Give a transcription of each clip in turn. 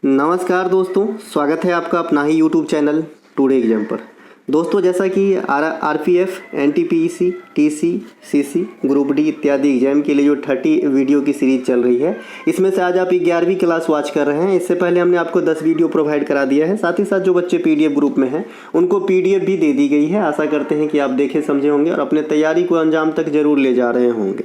नमस्कार दोस्तों, स्वागत है आपका अपना ही यूट्यूब चैनल टुडे एग्जाम पर। दोस्तों, जैसा कि RPF, NTPC, TC, CC, group D इत्यादि एग्जाम के लिए जो 30 वीडियो की सीरीज चल रही है, इसमें से आज आप 11वीं क्लास वॉच कर रहे हैं। इससे पहले हमने आपको 10 वीडियो प्रोवाइड करा दिया है। साथ ही साथ जो बच्चे पीडीएफ ग्रुप में हैं उनको पीडीएफ भी दे दी गई है। आशा करते हैं कि आप देखे समझे होंगे और अपने तैयारी को अंजाम तक जरूर ले जा रहे होंगे।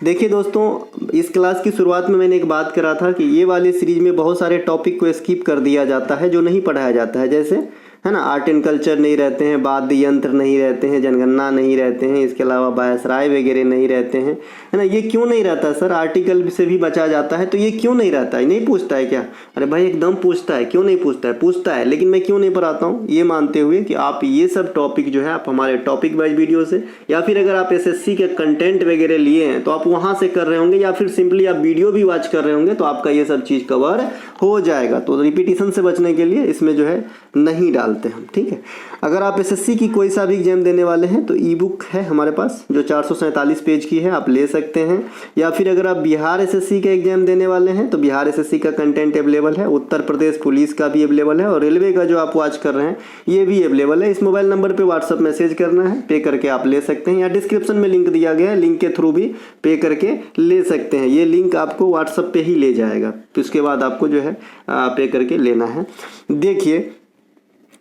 देखिए दोस्तों, इस क्लास की शुरुआत में मैंने एक बात करा था कि ये वाली सीरीज में बहुत सारे टॉपिक को स्किप कर दिया जाता है जो नहीं पढ़ाया जाता है। जैसे है ना, आर्ट एंड कल्चर नहीं रहते हैं, वाद्य यंत्र नहीं रहते हैं, जनगणना नहीं रहते हैं, इसके अलावा वायसराय वगैरह नहीं रहते हैं, है ना। ये क्यों नहीं रहता सर? आर्टिकल से भी बचा जाता है, तो ये क्यों नहीं रहता है? नहीं पूछता है क्या? अरे भाई एकदम पूछता है। क्यों नहीं पूछता है? पूछता है, लेकिन मैं क्यों नहीं पढ़ाता हूँ ये मानते हुए कि आप ये सब टॉपिक जो है आप हमारे टॉपिक वाइज वीडियो से, या फिर अगर आप एसएससी के कंटेंट वगैरह लिए हैं तो आप वहाँ से कर रहे होंगे, या फिर सिंपली आप वीडियो भी वॉच कर रहे होंगे, तो आपका ये सब चीज़ कवर हो जाएगा। तो रिपीटिशन से बचने के लिए इसमें जो है नहीं डालते हम, ठीक है। अगर आप एसएससी की कोई सा भी एग्जाम देने वाले हैं तो ई बुक है हमारे पास जो 447 पेज की है, आप ले सकते हैं। या फिर अगर आप बिहार एसएससी का एग्जाम देने वाले हैं तो बिहार एसएससी का कंटेंट अवेलेबल है, उत्तर प्रदेश पुलिस का भी अवेलेबल है, और रेलवे का जो आप वॉच कर रहे हैं ये भी अवेलेबल है। इस मोबाइल नंबर पर व्हाट्सअप मैसेज करना है, पे करके आप ले सकते हैं, या डिस्क्रिप्शन में लिंक दिया गया है, लिंक के थ्रू भी पे करके ले सकते हैं। ये लिंक आपको व्हाट्सअप पे ही ले जाएगा, तो उसके बाद आपको जो है पे करके लेना है। देखिए,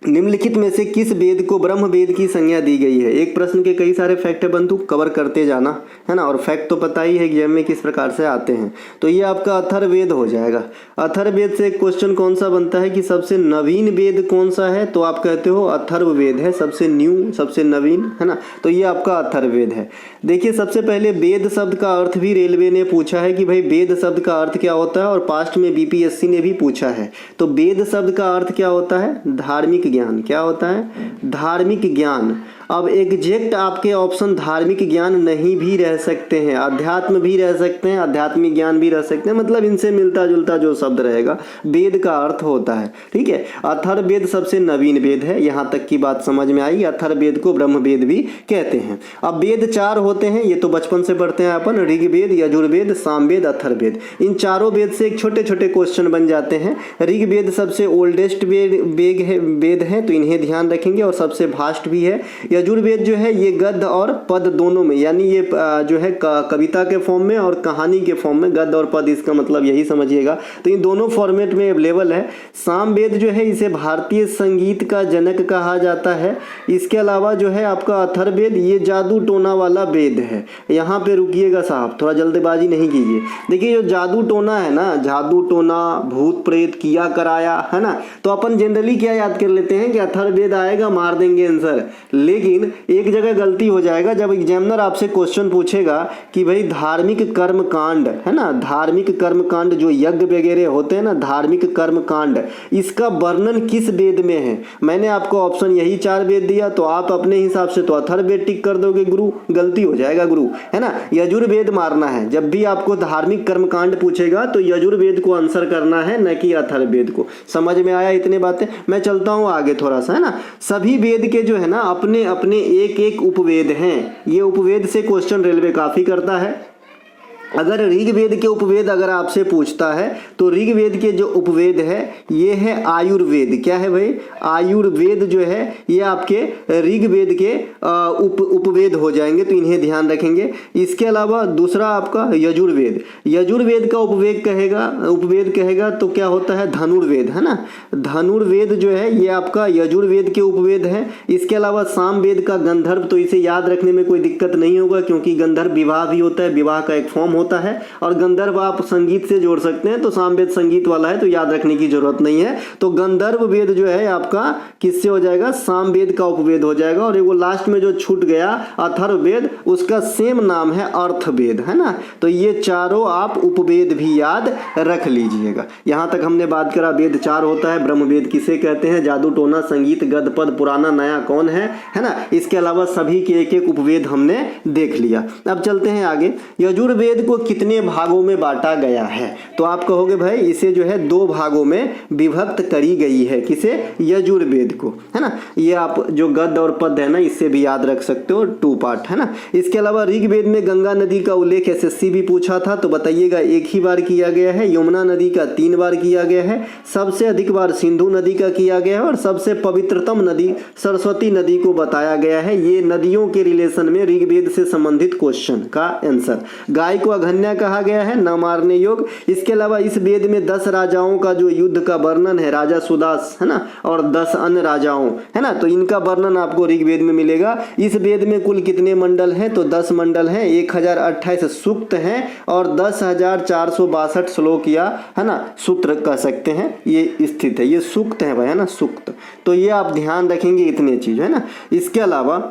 निम्नलिखित में से किस वेद को ब्रह्म वेद की संज्ञा दी गई है? एक प्रश्न के कई सारे फैक्ट है बंधु, कवर करते जाना है ना। और फैक्ट तो पता ही है एग्जाम में किस प्रकार से आते हैं। तो ये आपका अथर्ववेद हो जाएगा। अथर्ववेद से एक क्वेश्चन कौन सा बनता है कि सबसे नवीन वेद कौन सा है? तो आप कहते हो अथर्ववेद है, सबसे न्यू, सबसे नवीन, है ना। तो ये आपका अथर्ववेद है। देखिए, सबसे पहले वेद शब्द का अर्थ भी रेलवे ने पूछा है कि भाई वेद शब्द का अर्थ क्या होता है, और पास्ट में बीपीएससी ने भी पूछा है। तो वेद शब्द का अर्थ क्या होता है? धार्मिक ज्ञान। क्या होता है? धार्मिक ज्ञान। अब एग्जैक्ट आपके ऑप्शन धार्मिक ज्ञान नहीं भी रह सकते हैं, अध्यात्म भी रह सकते हैं, आध्यात्मिक ज्ञान भी रह सकते हैं, मतलब इनसे मिलता जुलता जो शब्द रहेगा वेद का अर्थ होता है, ठीक है। अथर्ववेद सबसे नवीन वेद है, यहाँ तक की बात समझ में आई। अथर्ववेद को ब्रह्मवेद भी कहते हैं। अब वेद 4 होते हैं, ये तो बचपन से पढ़ते हैं अपन, ऋग्वेद, यजुर्वेद, सामवेद, अथर्ववेद। इन चारों वेद से एक छोटे छोटे क्वेश्चन बन जाते हैं। ऋग्वेद सबसे ओल्डेस्ट वेद है, तो इन्हें ध्यान रखेंगे, और सबसे भास्ट भी है। यजुर्वेद जो है ये गद्य और पद दोनों में, यानी ये जो है कविता के फॉर्म में और कहानी के फॉर्म में, गद्य और पद, इसका मतलब यही समझिएगा। तो इन दोनों फॉर्मेट में अवेलेबल है। सामवेद जो है इसे भारतीय संगीत का जनक कहा जाता है। इसके अलावा जो है आपका अथर्ववेद, ये जादू टोना वाला वेद है। यहाँ पे रुकिएगा साहब, थोड़ा जल्दबाजी नहीं कीजिए। देखिए, जो जादू टोना है ना, जादू टोना, भूत प्रेत किया कराया, है ना, तो अपन जनरली क्या याद कर लेते हैं कि अथर्ववेद आएगा, मार देंगे आंसर। लेकिन एक जगह गलती हो जाएगा, जब एग्जामिनर आपसे क्वेश्चन पूछेगा कि भाई धार्मिक कर्म कांड, है ना, धार्मिक कर्म कांड जो यज्ञ वगैरह होते हैं ना, धार्मिक कर्म कांड, इसका वर्णन किस वेद में है? मैंने आपको ऑप्शन यही 4 वेद दिया, तो आप अपने हिसाब से तो अथर्ववेद टिक कर दोगे गुरु, गलती हो जाएगा गुरु, है ना। यजुर्वेद मारना है। जब भी आपको धार्मिक कर्म कांड पूछेगा तो यजुर्वेद को आंसर करना है, न कि अथर्ववेद को। समझ में आया इतने बातें? मैं चलता हूँ आगे थोड़ा सा, है ना। सभी वेद के जो है ना अपने अपने एक एक उपवेद हैं। ये उपवेद से क्वेश्चन रेलवे काफी करता है। अगर ऋग्वेद के उपवेद अगर आपसे पूछता है तो ऋग्वेद के जो उपवेद है ये है आयुर्वेद। क्या है भाई? आयुर्वेद जो है ये आपके ऋग्वेद के उपवेद हो जाएंगे, तो इन्हें ध्यान रखेंगे। इसके अलावा दूसरा आपका यजुर्वेद, यजुर्वेद का उपवेद कहेगा तो क्या होता है? धनुर्वेद, है ना। धनुर्वेद जो है ये आपका यजुर्वेद के उपवेद है। इसके अलावा सामवेद का गंधर्व, तो इसे याद रखने में कोई दिक्कत नहीं होगा, क्योंकि गंधर्व विवाह भी होता है, विवाह का एक फॉर्म होता है, और गंधर्व आप संगीत से जोड़ सकते हैं, तो सामवेद संगीत वाला है, तो याद रखने की जरूरत नहीं है। तो गंधर्व वेद जो है आपका किससे हो जाएगा? सामवेद का उपवेद हो जाएगा। और वो लास्ट में जो छूट गया अथर्ववेद, उसका सेम नाम है अर्थवेद, है ना। तो ये चारों आप उपवेद भी याद रख लीजिएगा। यहां तक हमने बात करा, वेद 4 होता है। ब्रह्मवेद किसे कहते हैं? जादू टोना, संगीत, गद्य पद, पुराना नया कौन है ना। इसके अलावा सभी के एक एक उपवेद हमने देख लिया। अब चलते हैं आगे। यजुर्वेद को कितने भागों में बांटा गया है? तो आप कहोगे भाई इसे जो है 2 भागों में विभक्त करी गई है। किसे? यजुर्वेद को, है ना। ये आप जो गद्य और पद्य है ना, इससे भी याद रख सकते हो, 2 पार्ट, है ना। इसके अलावा ऋग्वेद में गंगा नदी का उल्लेख एसएससी भी पूछा था, तो बताइएगा 1 ही बार किया गया है। यमुना नदी का 3 बार किया गया है। सबसे अधिक बार सिंधु नदी का किया गया है और सबसे पवित्रतम नदी सरस्वती नदी को बताया गया है। ये नदियों के रिलेशन में ऋग्वेद से संबंधित क्वेश्चन का आंसर। गाय को अघन्या कहा गया है, न मारने योग। इसके अलावा इस वेद में 10 राजाओं का जो युद्ध का वर्णन है, राजा सुदास, है ना, और 10 अन्य राजाओं, है ना, तो इनका वर्णन आपको ऋग्वेद में मिलेगा। इस वेद में कुल कितने मंडल हैं? तो 10 मंडल हैं, 1028 सूक्त हैं और 10,462 श्लोक या, है ना, सूत्र कह सकते हैं, ये स्थित है। ये सूक्त है भाई, है ना, सूक्त। तो ये आप ध्यान रखेंगे, इतने चीज, है ना। इसके अलावा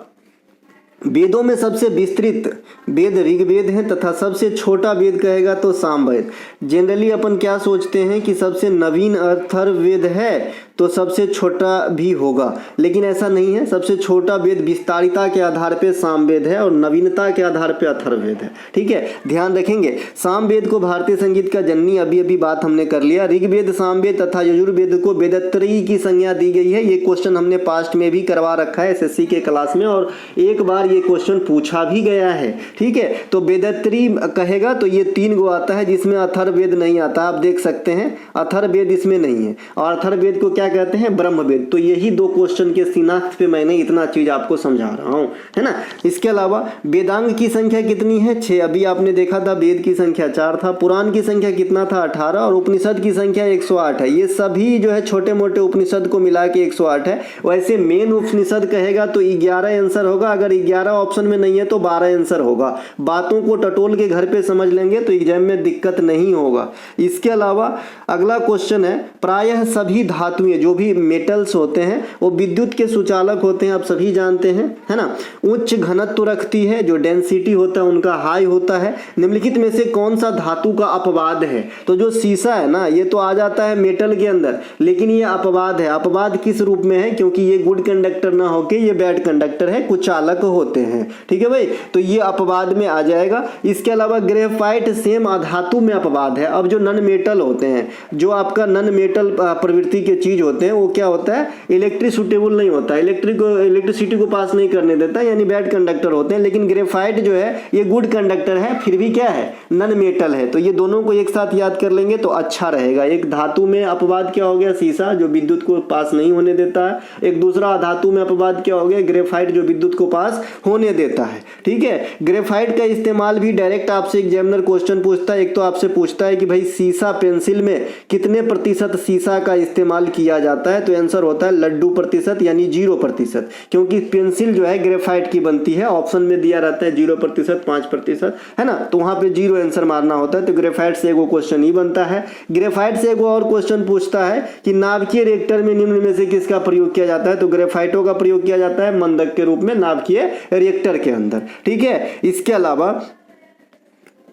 वेदों में सबसे विस्तृत वेद ऋग्वेद है तथा सबसे छोटा वेद कहेगा तो सामवेद। जनरली अपन क्या सोचते हैं कि सबसे नवीन अथर्ववेद है तो सबसे छोटा भी होगा, लेकिन ऐसा नहीं है। सबसे छोटा वेद विस्तारिता के आधार पे सामवेद है और नवीनता के आधार पे अथर्ववेद है, ठीक है, ध्यान रखेंगे। सामवेद को भारतीय संगीत का जननी, अभी बात हमने कर लिया। ऋग्वेद, सामवेद तथा यजुर्वेद को वेदत्रयी की संज्ञा दी गई है। ये क्वेश्चन हमने पास्ट में भी करवा रखा है एसएससी के क्लास में, और एक बार ये क्वेश्चन पूछा भी गया है, ठीक है। तो वेदत्रयी कहेगा तो ये 3 गो आता है, जिसमें अथर्ववेद नहीं आता। आप देख सकते हैं अथर्ववेद इसमें नहीं है, और अथर्ववेद को क्या कहते हैं? ब्रह्मवेद। तो यही 2 क्वेश्चन के शिनाख्त पे मैंने इतना चीज आपको समझा रहा हूं, है ना। इसके अलावा वेदांग की संख्या कितनी है? 6। अभी आपने देखा था वेद की संख्या 4 था। पुराण की संख्या कितना था? 18। और उपनिषद की संख्या 108 है। ये सभी जो है छोटे मोटे उपनिषद को मिला के 108 है। वैसे मेन उपनिषद कहेगा तो 11 आंसर होगा। अगर 11 ऑप्शन में नहीं है तो 12 आंसर होगा। बातों को टटोल के घर पे समझ लेंगे तो एग्जाम में दिक्कत नहीं होगा। इसके अलावा अगला क्वेश्चन है, प्रायः सभी धातुएं जो भी मेटल्स होते हैं वो विद्युत के सुचालक होते हैं, आप सभी जानते हैं, है ना। उच्च घनत्व रखती है, जो डेंसिटी होता है उनका हाई होता है। निम्नलिखित में से कौन सा धातु का अपवाद है? तो जो शीशा है ना, ये तो आ जाता है मेटल के अंदर, लेकिन ये अपवाद है। अपवाद किस रूप में है? क्योंकि ये गुड कंडक्टर ना होके ये बैड कंडक्टर है, कुचालक होते हैं, ठीक है भाई। तो ये अपवाद में आ जाएगा। इसके अलावा ग्रेफाइट सेम अधातु में अपवाद है। अब जो नन मेटल होते हैं, जो आपका नन मेटल प्रवृत्ति के चीज होते हैं, वो क्या होता है? इलेक्ट्रिक सुटेबल नहीं होता, इलेक्ट्रिसिटी को पास नहीं करने देता, यानी बैड कंडक्टर होते हैं। लेकिन ग्रेफाइट जो है ये गुड कंडक्टर है, फिर भी क्या है? नन मेटल है। तो ये दोनों को एक साथ याद कर लेंगे तो अच्छा रहेगा। एक धातु में अपवाद क्या हो गया? शीशा, जो विद्युत को पास नहीं होने देता है। एक दूसरा धातु में अपवाद क्या हो गया? ग्रेफाइट, जो विद्युत को पास होने देता है, ठीक है। ग्रेफाइट का इस्तेमाल भी डायरेक्ट आपसे एग्जामिनर क्वेश्चन पूछता है। एक तो आपसे पूछता है कि भाई सीसा पेंसिल में कितने प्रतिशत सीसा का इस्तेमाल किया जाता है? तो आंसर होता है लड्डू प्रतिशत, यानी 0%, क्योंकि पेंसिल जो है ग्रेफाइट की बनती है। ऑप्शन में दिया रहता है 0%, 5%, है ना, तो वहां पे 0 आंसर मारना होता है। तो ग्रेफाइट से एगो क्वेश्चन ही बनता है। ग्रेफाइट से एगो और क्वेश्चन पूछता है कि नाभिकीय रिएक्टर में निम्न में से किसका प्रयोग किया जाता है? तो ग्रेफाइटों का प्रयोग किया जाता है मंदक के रूप में नाभिकीय रिएक्टर के अंदर, ठीक है। इसके अलावा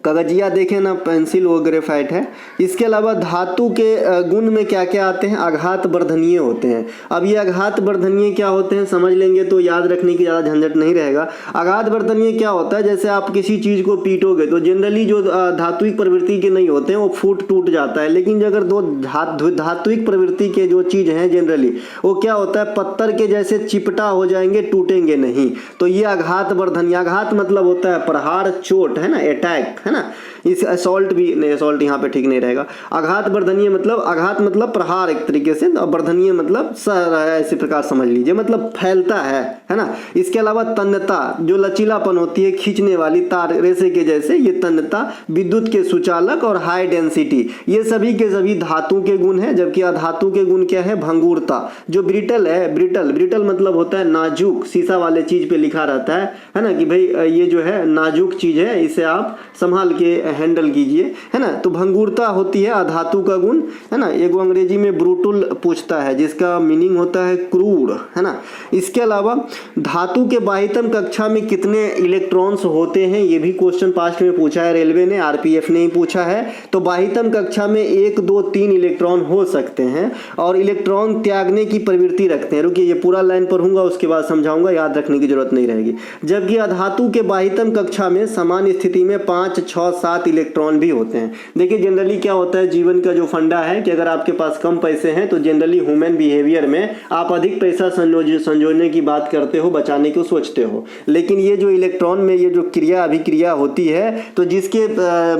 कागजिया देखें ना, पेंसिल वो ग्रेफाइट है। इसके अलावा धातु के गुण में क्या क्या आते हैं? आघात वर्धनीय होते हैं। अब ये आघात वर्धनीय क्या होते हैं समझ लेंगे तो याद रखने की ज़्यादा झंझट नहीं रहेगा। आघात वर्धनीय क्या होता है? जैसे आप किसी चीज़ को पीटोगे तो जनरली जो धात्विक प्रवृत्ति के नहीं होते हैं वो फूट टूट जाता है, लेकिन अगर 2 धात्विक प्रवृत्ति के जो चीज़ हैं जनरली वो क्या होता है? पत्थर के जैसे चिपटा हो जाएंगे, टूटेंगे नहीं। तो ये आघात वर्धनीय। आघात मतलब होता है प्रहार, चोट, है ना, अटैक, है ना। इस असॉल्ट भी नहीं, असॉल्ट यहाँ पे ठीक नहीं रहेगा। आघात वर्धनीय मतलब, आघात मतलब प्रहार एक तरीके से, और वर्धनीय मतलब ऐसे प्रकार समझ लीजिए, मतलब फैलता है ना। इसके अलावा तन्यता, जो लचीलापन होती है, खींचने वाली तार रेसे के जैसे, ये तन्यता, विद्युत के सुचालक और हाई डेंसिटी, ये सभी के सभी धातु के गुण है। जबकि अधातु के गुण क्या है? भंगुरता। जो ब्रिटल है, ब्रिटल मतलब होता है नाजुक, शीशा वाले चीज पे लिखा रहता है ना, कि भाई ये जो है नाजुक चीज है, इसे आप संभाल के हैंडल कीजिए, है ना। तो भंगुरता होती है अधातु का गुण, है ना। एक अंग्रेजी में ब्रूटल पूछता है जिसका मीनिंग होता है क्रूर, है ना। इसके अलावा धातु के बाह्यतम कक्षा में कितने इलेक्ट्रॉन्स होते हैं? ये भी क्वेश्चन पास्ट में पूछा है रेलवे ने, आरपीएफ ने ही पूछा है। तो बाह्यतम कक्षा में 1, 2, 3 इलेक्ट्रॉन हो सकते हैं और इलेक्ट्रॉन त्यागने की प्रवृत्ति रखते हैं। रुकिए, ये पूरा लाइन पढ़ूंगा उसके बाद समझाऊंगा, याद रखने की जरूरत नहीं रहेगी। जबकि अधातु के बाह्यतम कक्षा में सामान्य स्थिति में 5, 6-7 इलेक्ट्रॉन भी होते हैं। देखिए जनरली क्या होता है, जीवन का जो फंडा है कि अगर आपके पास कम पैसे हैं तो जनरली ह्यूमन बिहेवियर में आप अधिक पैसा संजोने की बात करते हो, बचाने को सोचते हो। लेकिन ये जो इलेक्ट्रॉन में ये जो क्रिया अभिक्रिया होती है, तो जिसके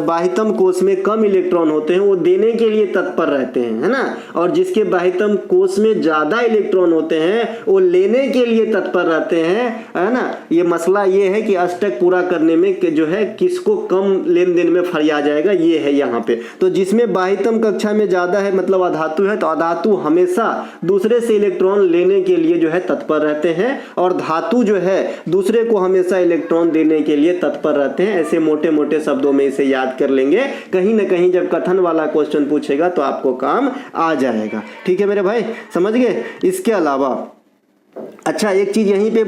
बाह्यतम कोष में कम इलेक्ट्रॉन होते हैं वो देने के लिए तत्पर रहते हैं, है ना, और जिसके बाह्यतम कोष में ज़्यादा इलेक्ट्रॉन होते हैं वो लेने के लिए तत्पर रहते हैं, है ना। ये मसला ये है कि अष्टक पूरा करने में जो है किसको कम लेन देन में फरिया जाएगा, ये है यहाँ पे। तो जिसमें बाह्यतम कक्षा में ज़्यादा है मतलब अधातु है, तो अधातु हमेशा दूसरे से इलेक्ट्रॉन लेने के लिए जो है तत्पर रहते हैं, और धातु जो है दूसरे को हमेशा इलेक्ट्रॉन देने के लिए तत्पर रहते हैं। ऐसे मोटे मोटे शब्दों में इसे याद कर लेंगे, कहीं ना कहीं जब कथन वाला क्वेश्चन पूछेगा तो आपको काम आ जाएगा। ठीक है मेरे भाई, समझ गए। इसके अलावा अच्छा एक चीज़ यहीं पे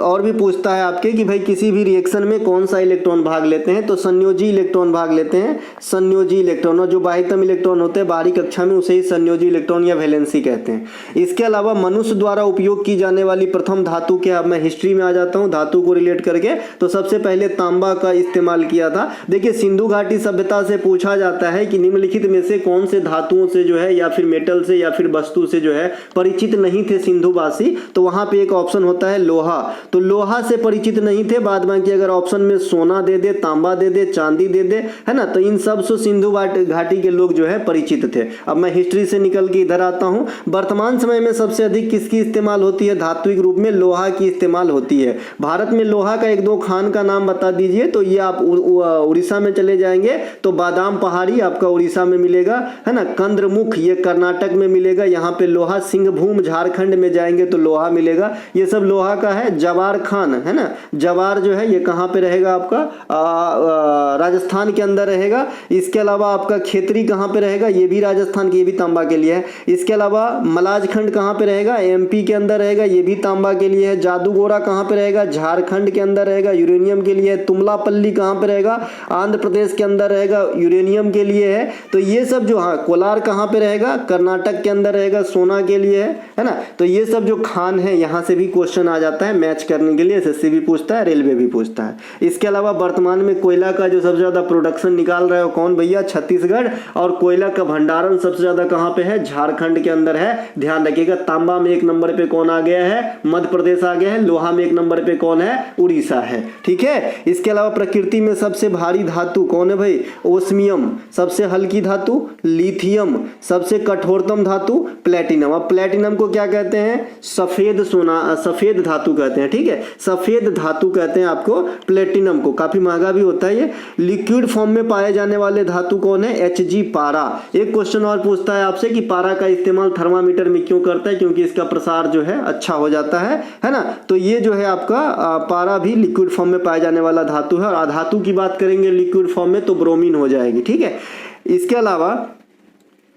और भी पूछता है आपके कि भाई किसी भी रिएक्शन में कौन सा इलेक्ट्रॉन भाग लेते हैं, तो संयोजी इलेक्ट्रॉन भाग लेते हैं। संयोजी इलेक्ट्रॉन, और जो बाह्यतम इलेक्ट्रॉन होते हैं बाहरी कक्षा में उसे ही संयोजी इलेक्ट्रॉन या वैलेंसी कहते हैं। इसके अलावा मनुष्य द्वारा उपयोग की जाने वाली प्रथम धातु क्या, अब मैं हिस्ट्री में आ जाता हूँ धातु को रिलेट करके। तो सबसे पहले तांबा का इस्तेमाल किया था। देखिए सिंधु घाटी सभ्यता से पूछा जाता है कि निम्नलिखित में से कौन से धातुओं से जो है या फिर मेटल से या फिर वस्तु से जो है परिचित नहीं थे सिंधुवासी, तो वहां पे एक ऑप्शन होता है लोहा। तो लोहा से परिचित नहीं थे, बाद बाकी अगर ऑप्शन में सोना दे दे, तांबा दे दे, चांदी दे दे, है ना, तो इन सब से सिंधु घाटी के लोग जो है परिचित थे। अब मैं हिस्ट्री से निकल के इधर आता हूं। वर्तमान समय में सबसे अधिक किसकी इस्तेमाल होती है, धात्विक रूप में लोहा की इस्तेमाल होती है। भारत में लोहा का 1-2 खान का नाम बता दीजिए। तो ये आप उड़ीसा में चले जाएंगे तो बादाम पहाड़ी आपका उड़ीसा में मिलेगा, है ना। कंद्रमुख ये कर्नाटक में मिलेगा, यहाँ पे लोहा। सिंहभूम झारखंड में जाएंगे तो लोहा मिलेगा, ये सब लोहा का है। जवार खान, है ना, जवार जो है ये कहाँ पे रहेगा आपका, राजस्थान के अंदर रहेगा। इसके अलावा आपका खेतरी कहाँ पे रहेगा, ये भी राजस्थान की, ये भी तांबा के लिए है। इसके अलावा मलाजखंड कहाँ पे रहेगा, एमपी के अंदर रहेगा, ये भी तांबा के लिए है। जादूगोरा कहाँ पे रहेगा, झारखंड के अंदर रहेगा, यूरेनियम के लिए है। तुमलापल्ली कहाँ पे रहेगा, आंध्र प्रदेश के अंदर रहेगा, यूरेनियम के लिए है। तो ये सब जो, हाँ कोलार कहाँ पे रहेगा, कर्नाटक के अंदर रहेगा, सोना के लिए है ना। तो ये सब जो खान है यहाँ से भी क्वेश्चन आ जाता है मैच करने के लिए, एसएससी भी पूछता है, रेलवे भी पूछता है। इसके अलावा वर्तमान में कोयला का जो सबसे ज्यादा प्रोडक्शन निकाल रहा है कौन भैया, छत्तीसगढ़। और कोयला का भंडारण सबसे ज्यादा कहाँ पे है, झारखंड के अंदर है। ध्यान रखिएगा। तांबा में 1 नंबर पे कौन आ गया है, मध्य प्रदेश आ गया है। लोहा में 1 नंबर पे कौन है, उड़ीसा है। ठीक है। इसके अलावा प्रकृति में सबसे भारी धातु कौन है भाई, ओस्मियम। सबसे हल्की धातु लिथियम। सबसे कठोरतम धातु प्लेटिनम। अब प्लेटिनम को क्या कहते हैं, सफेद सोना, सफेद धातु कहते हैं। ठीक है, सफेद धातु कहते हैं आपको प्लेटिनम को। काफी महंगा भी होता है ये। लिक्विड फॉर्म में पाए जाने वाले धातु कौन है, Hg पारा। एक क्वेश्चन और पूछता है आपसे कि पारा का इस्तेमाल थर्मामीटर में क्यों करता है, क्योंकि इसका प्रसार जो है अच्छा हो जाता है ना। तो ये जो है आपका पारा भी लिक्विड फॉर्म में पाए जाने वाला धातु है। और अधातु की बात करेंगे लिक्विड फॉर्म में तो ब्रोमीन हो जाएगी। ठीक है। इसके अलावा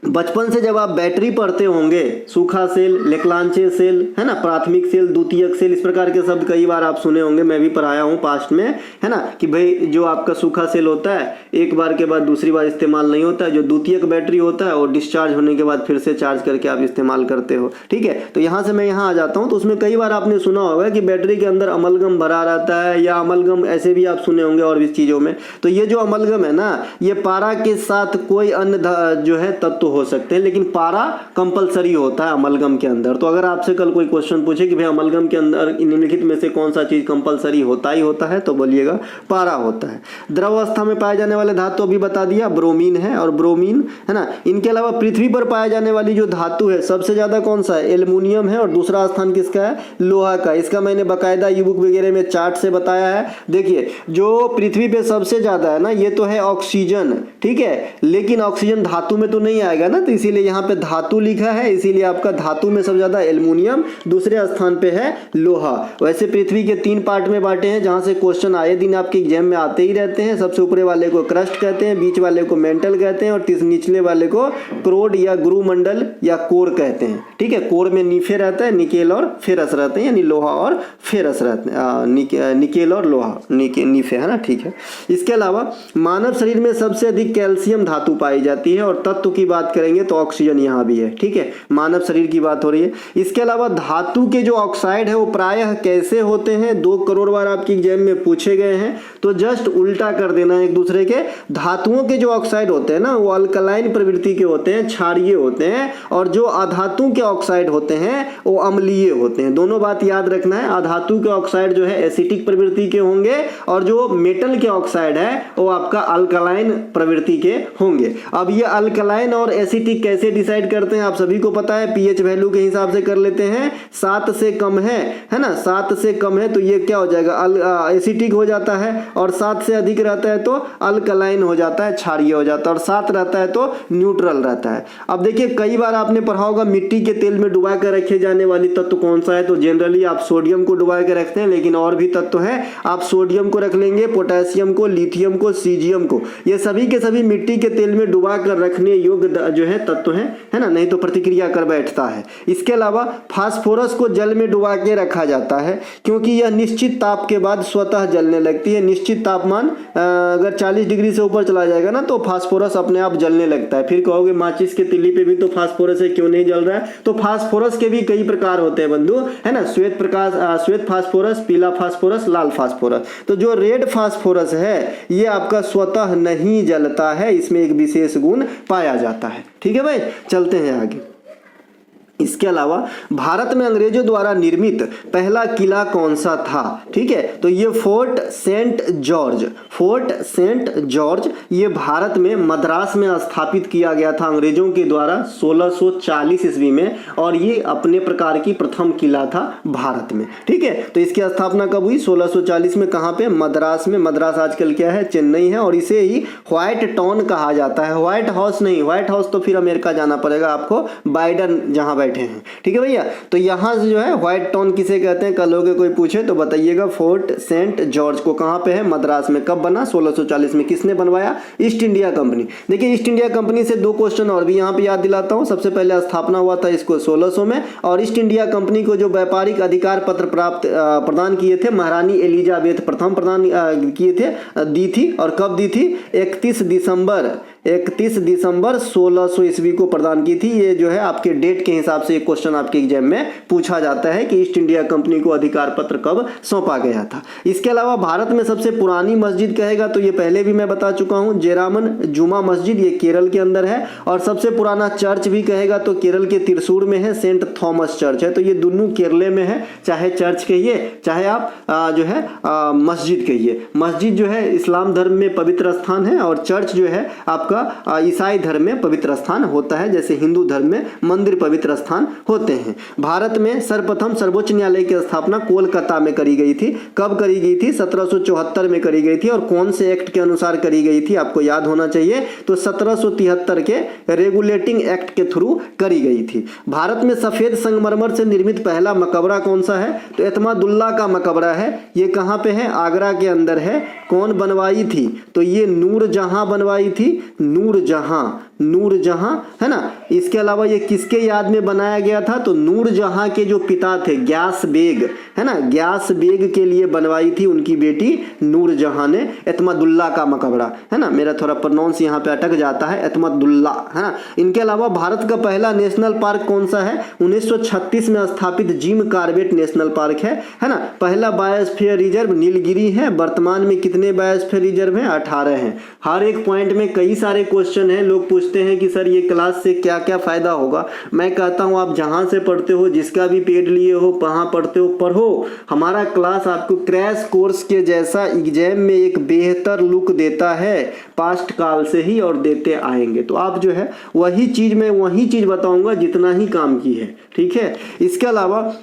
बचपन से जब आप बैटरी पढ़ते होंगे, सूखा सेल, लेक्लांचे सेल, है ना, प्राथमिक सेल, द्वितीयक सेल, इस प्रकार के शब्द कई बार आप सुने होंगे, मैं भी पढ़ाया हूँ पास्ट में, है ना, कि भाई जो आपका सूखा सेल होता है एक बार के बाद दूसरी बार इस्तेमाल नहीं होता है। जो द्वितीयक बैटरी होता है और डिस्चार्ज होने के बाद फिर से चार्ज करके आप इस्तेमाल करते हो। ठीक है। तो यहाँ से मैं यहाँ आ जाता हूँ। तो उसमें कई बार आपने सुना होगा कि बैटरी के अंदर अमलगम भरा रहता है, या अमलगम ऐसे भी आप सुने होंगे और भी चीज़ों में। तो ये जो अमलगम है ना, ये पारा के साथ कोई अन्य जो है तत्व हो सकते हैं, लेकिन पारा कंपलसरी होता है अमलगम के अंदर। तो अगर आपसे कल कोई क्वेश्चन पूछे कि भाई अमलगम के अंदर निम्नलिखित में से कौन सा चीज कंपलसरी होता ही होता है, तो बोलिएगा पारा होता है। द्रव अवस्था में पाए जाने वाले धातु अभी बता दिया, ब्रोमीन है, और ब्रोमीन, है ना। इनके अलावा पृथ्वी पर पाए जाने वाली जो धातु है सबसे ज्यादा कौन सा है, एल्युमिनियम है, और दूसरा स्थान किसका है, लोहा का। इसका मैंने बाकायदा ई बुक वगैरह में चार्ट से बताया है। देखिए जो पृथ्वी पे सबसे ज्यादा है ना, ये तो है ऑक्सीजन। ठीक है, लेकिन ऑक्सीजन धातु में तो नहीं आएगा ना, तो इसीलिए यहाँ पे धातु लिखा है। इसीलिए आपका धातु में सबसे ज्यादा एल्युमिनियम, दूसरे स्थान पे है लोहा। वैसे पृथ्वी के 3 पार्ट में बांटे हैं, जहां से क्वेश्चन आए दिन आपके एग्जाम में आते ही रहते हैं। सबसे ऊपरे वाले को क्रस्ट कहते हैं, बीच वाले को मेंटल कहते हैं, और निचले वाले को क्रोड या गुरुमंडल या कोर कहते हैं। ठीक है। कोर में नीफे रहता है, निकेल और फेरस रहते हैं, यानी लोहा और फेरस रहते हैं, निकेल और लोहा, नीफे, है ना। ठीक है। इसके अलावा मानव शरीर में सबसे अधिक कैल्शियम धातु पाई जाती है। और तत्व की बात बात करेंगे तो ऑक्सीजन यहाँ भी है, ठीक है, मानव शरीर की बात हो रही है। इसके अलावा धातु के जो ऑक्साइड है वो प्रायः कैसे होते हैं, 2 करोड़ बार आपकी एग्जाम में पूछे गए हैं, तो जस्ट उल्टा कर देना एक दूसरे के। धातुओं के जो ऑक्साइड होते हैं ना वो अल्कलाइन प्रवृत्ति के होते हैं, क्षारीय होते हैं, और जो अधातु के ऑक्साइड होते हैं वो अम्लीय होते हैं। दोनों बात याद रखना है, अधातु के ऑक्साइड जो है एसिटिक प्रवृत्ति के होंगे और जो मेटल के ऑक्साइड है वो आपका अल्कलाइन प्रवृत्ति के होंगे। अब ये अल्कलाइन और एसिटिक कैसे डिसाइड करते हैं आप सभी को पता है, पीएच वैल्यू के हिसाब से कर लेते हैं। 7 से कम है ना, 7 से कम है तो ये क्या हो जाएगा, एसिटिक हो जाता है, और 7 से अधिक रहता है तो अल्कलाइन हो जाता है, क्षारीय हो जाता है, और 7 रहता है तो न्यूट्रल रहता है। अब देखिए कई बार आपने पढ़ा होगा मिट्टी के तेल में डुबा कर रखे जाने वाली तत्व कौन सा है, तो जनरली आप सोडियम को डुबा के रखते हैं, लेकिन और भी तत्व है, आप सोडियम को रख लेंगे, पोटेशियम को, लिथियम को, सीजियम को, ये सभी के सभी मिट्टी के तेल में डुबा कर रखने योग्य जो है तत्व है ना, नहीं तो प्रतिक्रिया कर बैठता है। इसके अलावा फास्फोरस को जल में डुबा के रखा जाता है क्योंकि यह निश्चित ताप के बाद स्वतः जलने लगती है। निश्चित तापमान अगर 40 डिग्री से ऊपर चला जाएगा ना तो फास्फोरस अपने आप जलने लगता है। फिर कहोगे माचिस के तिल्ली पे भी तो फास्फोरस है, क्यों नहीं जल रहा है, तो फास्फोरस के भी कई प्रकार होते हैं बंधु, है ना, श्वेत प्रकाश, श्वेत फास्फोरस, पीला फास्फोरस, लाल फास्फोरस। तो जो रेड फास्फोरस है ये आपका स्वतः नहीं जलता है, इसमें एक विशेष गुण पाया जाता है। ठीक है भाई, चलते हैं आगे। इसके अलावा भारत में अंग्रेजों द्वारा निर्मित पहला किला कौन सा था, ठीक है, तो ये Fort Saint George, Fort Saint George ये भारत में मद्रास में स्थापित किया गया था अंग्रेजों के द्वारा 1640 ईस्वी में, और ये अपने प्रकार की प्रथम किला था भारत में। ठीक है, तो इसकी स्थापना कब हुई, 1640 में, कहाँ पे, मद्रास में। मद्रास आजकल क्या है, चेन्नई है, और इसे ही व्हाइट टाउन कहा जाता है, व्हाइट हाउस नहीं, व्हाइट हाउस तो फिर अमेरिका जाना पड़ेगा आपको, बाइडन जहां बैठे हैं। ठीक है भैया, तो यहां से जो है व्हाइट टाउन किसे कहते हैं, कल हो कोई पूछे तो बताइएगा। फोर्ट सेंट जॉर्ज को कहां पे है, मद्रास में। कब बना, 1640 में। किसने बनवाया, ईस्ट इंडिया कंपनी। देखिए ईस्ट इंडिया कंपनी से 2 क्वेश्चन और भी यहां पे याद दिलाता हूं। सबसे पहले स्थापना हुआ था इसको 1600 में, और ईस्ट इंडिया कंपनी को जो व्यापारिक अधिकार पत्र प्रदान किए थे महारानी एलिजाबेथ प्रथम प्रदान किए थे, दी थी, और कब दी थी, 31 दिसंबर 1600 ईस्वी को प्रदान की थी। ये जो है आपके डेट के हिसाब से एक क्वेश्चन आपके एग्जाम में पूछा जाता है कि ईस्ट इंडिया कंपनी को अधिकार पत्र कब सौंपा गया था। इसके अलावा भारत में सबसे पुरानी मस्जिद कहेगा तो ये पहले भी मैं बता चुका हूं, जेरामन जुमा मस्जिद, ये केरल के अंदर है। और सबसे पुराना चर्च भी कहेगा तो केरल के त्रिशूर में है, सेंट थॉमस चर्च है। तो ये दोनों केरले में है, चाहे चर्च कहिए चाहे आप जो है मस्जिद कहिए। मस्जिद जो है इस्लाम धर्म में पवित्र स्थान है, और चर्च जो है आपका ईसाई धर्म में पवित्र स्थान होता है, जैसे हिंदू धर्म में मंदिर पवित्र स्थान होते हैं। भारत में सर्वप्रथम सर्वोच्च न्यायालय की स्थापना कोलकाता में करी गई थी। कब करी गई थी, 1774 में करी गई थी, और कौन से एक्ट के अनुसार करी गई थी आपको याद होना चाहिए, तो 1773 के रेगुलेटिंग एक्ट के थ्रू करी गई थी। भारत में सफेद संगमरमर से निर्मित पहला मकबरा कौन सा है, तो एतमादुल्ला का मकबरा है। ये कहां पे है, आगरा के अंदर है। कौन बनवाई थी, तो ये नूरजहां बनवाई थी, नूरजहां है ना। इसके अलावा ये किसके याद में बनाया गया था, तो नूरजहां के जो पिता थे ग्यास बेग, है ना, ग्यास बेग के लिए बनवाई थी उनकी बेटी नूरजहां ने एतमादुल्ला का मकबरा, है ना। मेरा थोड़ा प्रोनाउंस यहाँ पे अटक जाता है, एतमादुल्ला, है ना। इनके अलावा भारत का पहला नेशनल पार्क कौन सा है, 1936 में स्थापित जिम कार्बेट नेशनल पार्क है ना। पहला बायोस्फीयर रिजर्व नीलगिरी है। वर्तमान में कितने बायोस्फीयर रिजर्व हैं, 18 हैं। हर एक पॉइंट में कई सारे क्वेश्चन हैं। लोग पूछते हैं कि सर ये क्लास से क्या क्या फायदा होगा। मैं कहता हूं आप जहां से पढ़ते हो, जिसका भी पेड लिए हो, कहां पढ़ते हो, पढ़ो। हमारा क्लास आपको क्रैश कोर्स के जैसा एग्जाम में एक बेहतर लुक देता है, पास्ट काल से ही, और देते आएंगे। तो आप जो है वही चीज बताऊंगा जितना ही काम की है, ठीक है। इसके अलावा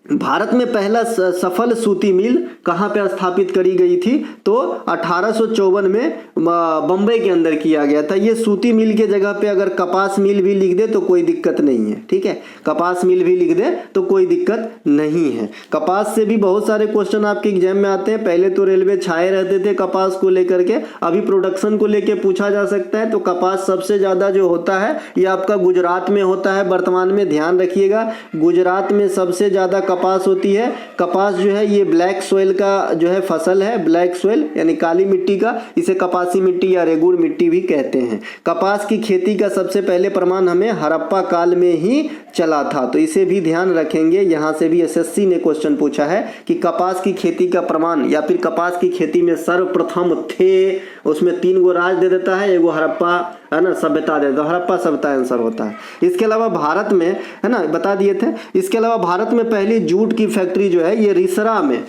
भारत में पहला सफल सूती मिल कहाँ पे स्थापित करी गई थी, तो 1854 में बम्बई के अंदर किया गया था। ये सूती मिल के जगह पे अगर कपास मिल भी लिख दे तो कोई दिक्कत नहीं है, ठीक है। कपास मिल भी लिख दे तो कोई दिक्कत नहीं है। कपास से भी बहुत सारे क्वेश्चन आपके एग्जाम में आते हैं। पहले तो रेलवे छाए रहते थे कपास को लेकर के, अभी प्रोडक्शन को लेकर पूछा जा सकता है। तो कपास सबसे ज्यादा जो होता है ये आपका गुजरात में होता है वर्तमान में, ध्यान रखिएगा। गुजरात में सबसे ज्यादा कपास होती है। कपास जो है ये ब्लैक सोइल का जो है फसल है, ब्लैक सोइल यानी काली मिट्टी का, इसे कपासी मिट्टी या रेगुर मिट्टी भी कहते हैं। कपास की खेती का सबसे पहले प्रमाण हमें हड़प्पा काल में ही चला था, तो इसे भी ध्यान रखेंगे। यहाँ से भी एसएससी ने क्वेश्चन पूछा है कि कपास की खेती का प्रमाण या फिर कपास की खेती में सर्वप्रथम थे, उसमें 3 गो राज दे देता है, एगो हड़प्पा है ना सभ्यता दे देता है, हड़प्पा सभ्यता आंसर होता है। इसके अलावा भारत में है ना बता दिए थे। इसके अलावा भारत में पहली जूट की फैक्ट्री जो है ये रिसरा में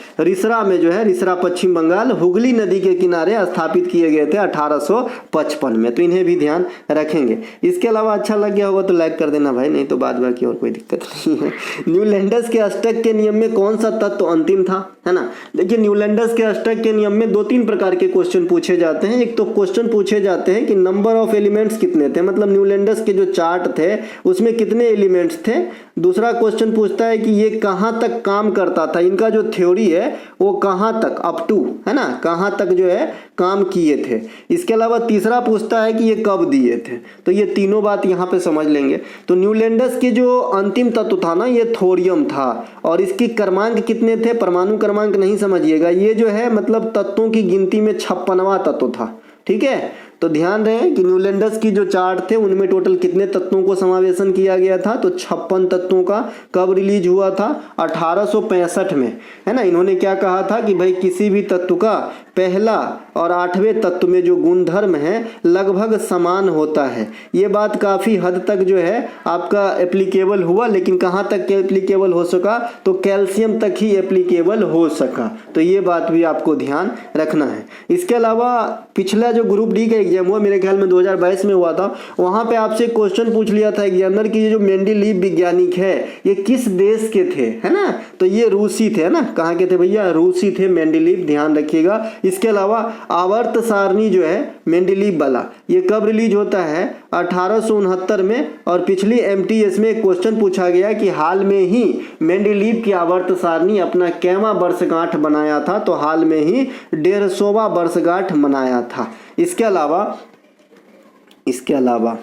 जो है, रिसरा पश्चिम बंगाल हुगली नदी के किनारे स्थापित किए गए थे 1855 में, तो इन्हें भी ध्यान रखेंगे। इसके अलावा अच्छा लग गया होगा तो लाइक कर देना भाई, नहीं तो बाद बाकी और कोई दिक्कत नहीं है। न्यूलैंडर्स के अष्टक के नियम में कौन सा तत्व अंतिम था, है ना। देखिए न्यूलैंडर्स के अष्टक के नियम में 2-3 प्रकार के क्वेश्चन पूछे जाते हैं। एक तो क्वेश्चन पूछे जाते हैं कि नंबर ऑफ एलिमेंट्स कितने थे, मतलब न्यूलैंडर्स के जो चार्ट थे उसमें कितने एलिमेंट्स थे। दूसरा क्वेश्चन पूछता है कि ये कहाँ तक काम करता था, इनका जो थ्योरी है वो कहाँ तक अप टू है ना, कहाँ तक जो है काम किए थे। इसके अलावा तीसरा पूछता है कि ये कब दिए थे, तो ये तीनों बात यहाँ पे समझ लेंगे। तो न्यूलैंडर्स के जो अंतिम तत्व था ना ये थोरियम था, और इसकी क्रमांक कितने थे, परमाणु क्रमांक नहीं समझिएगा, ये जो है मतलब तत्वों की गिनती में 56वां तत्व था, ठीक है। तो ध्यान रहे कि न्यूलैंडर्स की जो चार्ट थे उनमें टोटल कितने तत्वों को समावेशन किया गया था, तो 56 तत्वों का। कब रिलीज हुआ था, 1865 में, है ना। इन्होंने क्या कहा था कि भाई किसी भी तत्व का पहला और 8वें तत्व में जो गुणधर्म है लगभग समान होता है। ये बात काफ़ी हद तक जो है आपका एप्लीकेबल हुआ, लेकिन कहाँ तक एप्लीकेबल हो सका, तो कैल्शियम तक ही एप्लीकेबल हो सका, तो ये बात भी आपको ध्यान रखना है। इसके अलावा पिछला जो ग्रुप डी का एग्जाम हुआ मेरे ख्याल में 2022 में हुआ था, वहाँ पे आपसे क्वेश्चन पूछ लिया था एग्जामिनर कि ये जो मेंडेलीव वैज्ञानिक है ये किस देश के थे, है ना, तो ये रूसी थे, है ना। कहाँ के थे भैया, रूसी थे मेंडेलीव, ध्यान रखिएगा। इसके अलावा आवर्त सारणी जो है मेंडेलीव वाला ये कब रिलीज होता है, 1869 में। और पिछली एमटीएस में क्वेश्चन पूछा गया कि हाल में ही मेंडेलीव की आवर्त सारणी अपना कैवा वर्षगांठ बनाया था, तो हाल में ही 150वां वर्षगांठ मनाया था। इसके अलावा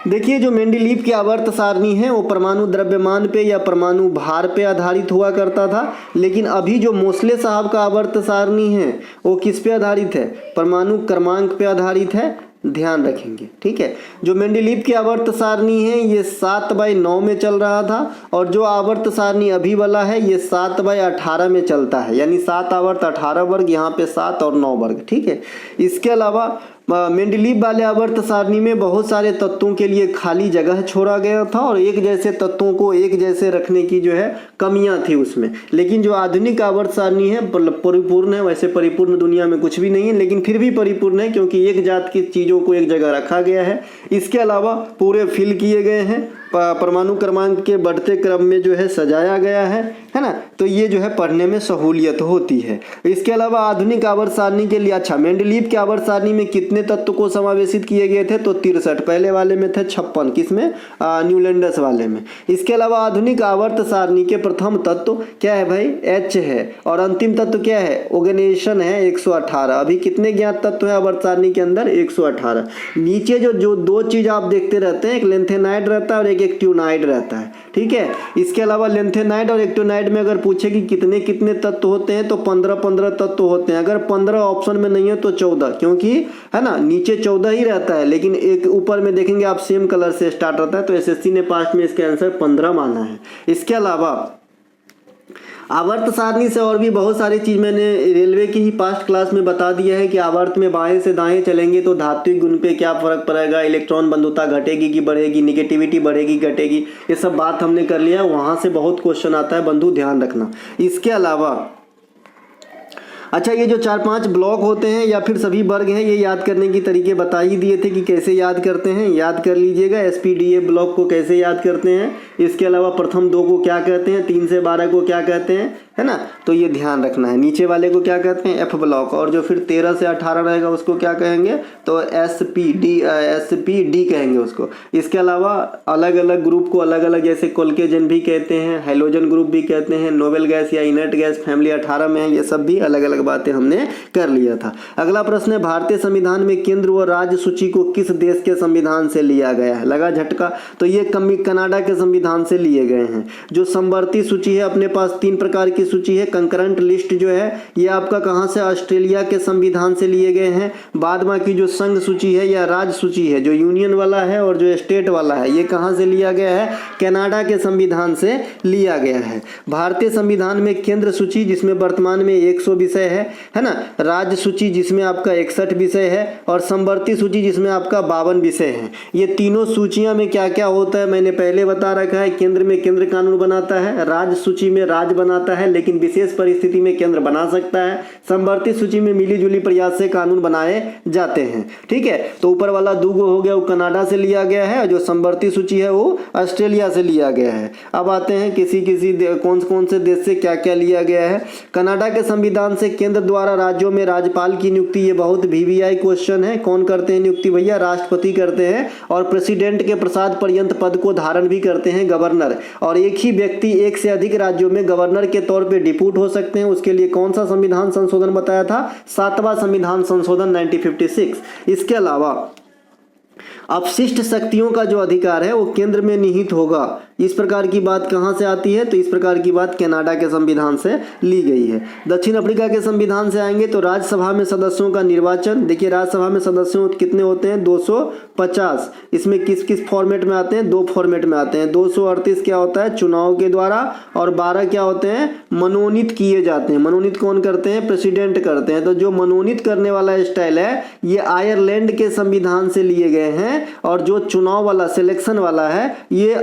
देखिए जो मेंडेलीव की आवर्त सारणी है वो परमाणु द्रव्यमान पे या परमाणु भार पे आधारित हुआ करता था, लेकिन अभी जो मोसले साहब का आवर्त सारणी है वो किस पे आधारित है, परमाणु क्रमांक पे आधारित है, ध्यान रखेंगे, ठीक है। जो मेंडेलीव की आवर्त सारणी है ये 7/9 में चल रहा था, और जो आवर्त सारणी अभी वाला है ये 7/18 में चलता है, यानी 7 आवर्त 18 वर्ग, यहाँ पे 7 और 9 वर्ग, ठीक है। इसके अलावा मेंडेलीव वाले आवर्त सारणी में बहुत सारे तत्वों के लिए खाली जगह छोड़ा गया था, और एक जैसे तत्वों को एक जैसे रखने की जो है कमियां थी उसमें। लेकिन जो आधुनिक आवर्त सारणी है परिपूर्ण है, वैसे परिपूर्ण दुनिया में कुछ भी नहीं है, लेकिन फिर भी परिपूर्ण है क्योंकि एक जात की चीज़ों को एक जगह रखा गया है। इसके अलावा पूरे फिल किए गए हैं, परमाणु क्रमांक के बढ़ते क्रम में जो है सजाया गया है ना, तो ये जो है पढ़ने में सहूलियत होती है। इसके अलावा आधुनिक आवर्त सारणी के लिए, अच्छा मेंडेलीव के आवर्त सारणी में कितने तत्व को समावेशित किए गए थे, तो 63, पहले वाले में थे 56, किसमें, न्यूलैंडर्स वाले में। इसके अलावा आधुनिक आवर्त सारणी के प्रथम तत्व क्या है भाई, H है, और अंतिम तत्व क्या है, ऑर्गेनाइजेशन है 118। अभी कितने ज्ञात तत्व है आवर्त सारणी के अंदर, 118। नीचे जो दो चीज आप देखते रहते हैं, एक लेंथेनाइड रहता है और एक एक्टिनोइड रहता है, ठीक है। इसके अलावा लेंथेनाइड और एक्टिनोइड में अगर पूछे कि कितने कितने तत्व होते हैं तो 15 तत्व होते हैं। अगर 15 ऑप्शन में नहीं है तो 14, क्योंकि है ना नीचे 14 ही रहता है, लेकिन एक ऊपर में देखेंगे आप सेम कलर से स्टार्ट रहता है, तो एसएससी ने पास्ट में इसके आंसर 15 माना है। इसके अलावा आवर्त सारणी से और भी बहुत सारी चीज़ मैंने रेलवे की ही पास्ट क्लास में बता दिया है कि आवर्त में बाएं से दाएं चलेंगे तो धात्विक गुण पे क्या फर्क पड़ेगा, इलेक्ट्रॉन बंधुता घटेगी कि बढ़ेगी, निगेटिविटी बढ़ेगी घटेगी, ये सब बात हमने कर लिया। वहाँ से बहुत क्वेश्चन आता है बंधु, ध्यान रखना। इसके अलावा अच्छा ये जो 4-5 ब्लॉक होते हैं या फिर सभी वर्ग हैं, ये याद करने की तरीके बता ही दिए थे कि कैसे याद करते हैं, याद कर लीजिएगा। एसपीडीए ब्लॉक को कैसे याद करते हैं, इसके अलावा प्रथम 2 को क्या कहते हैं, 3 से 12 को क्या कहते हैं, है ना, तो ये ध्यान रखना है। नीचे वाले को क्या कहते हैं, एफ ब्लॉक, और जो फिर 13 से 18 रहेगा उसको क्या कहेंगे, तो एसपीडी कहेंगे उसको। इसके अलावा अलग अलग ग्रुप को अलग अलग, जैसे कोल्केजन भी कहते हैं, हाइड्रोजन ग्रुप भी कहते हैं, नोबेल गैस या इनर्ट गैस फैमिली 18 में है, ये सब भी अलग अलग अलग बातें हमने कर लिया था। अगला प्रश्न है, भारतीय संविधान में केंद्र व राज्य सूची को किस देश के संविधान से लिया गया है? लगा झटका। तो ये कनाडा के संविधान से लिए गए हैं। जो समवर्ती सूची है, अपने पास 3 प्रकार की सूची है। कंकरेंट लिस्ट जो है ये आपका कहाँ से? ऑस्ट्रेलिया के संविधान से लिए गए हैं। बाद बाकी जो संघ सूची है या राज्य सूची है, जो यूनियन वाला है और जो स्टेट वाला है, ये कहाँ से लिया गया है? कनाडा के संविधान से लिया गया है। भारतीय संविधान में केंद्र सूची जिसमें वर्तमान में 100 विषय है ना, राज्य सूची जिसमें आपका 61 विषय है और समवर्ती सूची जिसमें आपका 52 विषय है। ये तीनों सूचियां में क्या क्या होता है मैंने पहले बता रखा है। केंद्र में केंद्र कानून बनाता है, राज्य सूची में राज्य बनाता है लेकिन विशेष परिस्थिति में केंद्र बना सकता है, समवर्ती सूची में मिलीजुली प्रयास से कानून बनाए जाते हैं। ठीक है, तो ऊपर वाला दूगो हो गया वो कनाडा से लिया गया है और जो समवर्ती सूची है वो ऑस्ट्रेलिया से लिया गया है। अब आते हैं किसी कौन से देश से क्या क्या लिया गया है। कनाडा के संविधान से केंद्र द्वारा राज्यों में राज्यपाल की नियुक्ति, ये बहुत वीवीआई क्वेश्चन है। कौन करते हैं नियुक्ति भैया? राष्ट्रपति करते हैं और प्रेसिडेंट के प्रसाद पर्यंत पद को धारण भी करते हैं गवर्नर। और एक ही व्यक्ति एक से अधिक राज्यों में गवर्नर के तौर पे डिप्यूट हो सकते हैं। उसके लिए कौन सा संविधान संशोधन बताया था? 7वां संविधान संशोधन 1956। इसके अलावा अपशिष्ट शक्तियों का जो अधिकार है वो केंद्र में निहित होगा। इस प्रकार की बात कहाँ से आती है? तो इस प्रकार की बात कनाडा के संविधान से ली गई है। दक्षिण अफ्रीका के संविधान से आएंगे तो राज्यसभा में सदस्यों का निर्वाचन, देखिए राज्यसभा में सदस्यों कितने होते हैं? 250। इसमें किस किस फॉर्मेट में आते हैं? 2 फॉर्मेट में आते हैं। 238 क्या होता है? चुनाव के द्वारा, और 12 क्या होते हैं? मनोनीत किए जाते हैं। मनोनीत कौन करते हैं? प्रेसिडेंट करते हैं। तो जो मनोनीत करने वाला स्टाइल है ये आयरलैंड के संविधान से लिए गए हैं और जो चुनाव वाला सिलेक्शन वाला है ये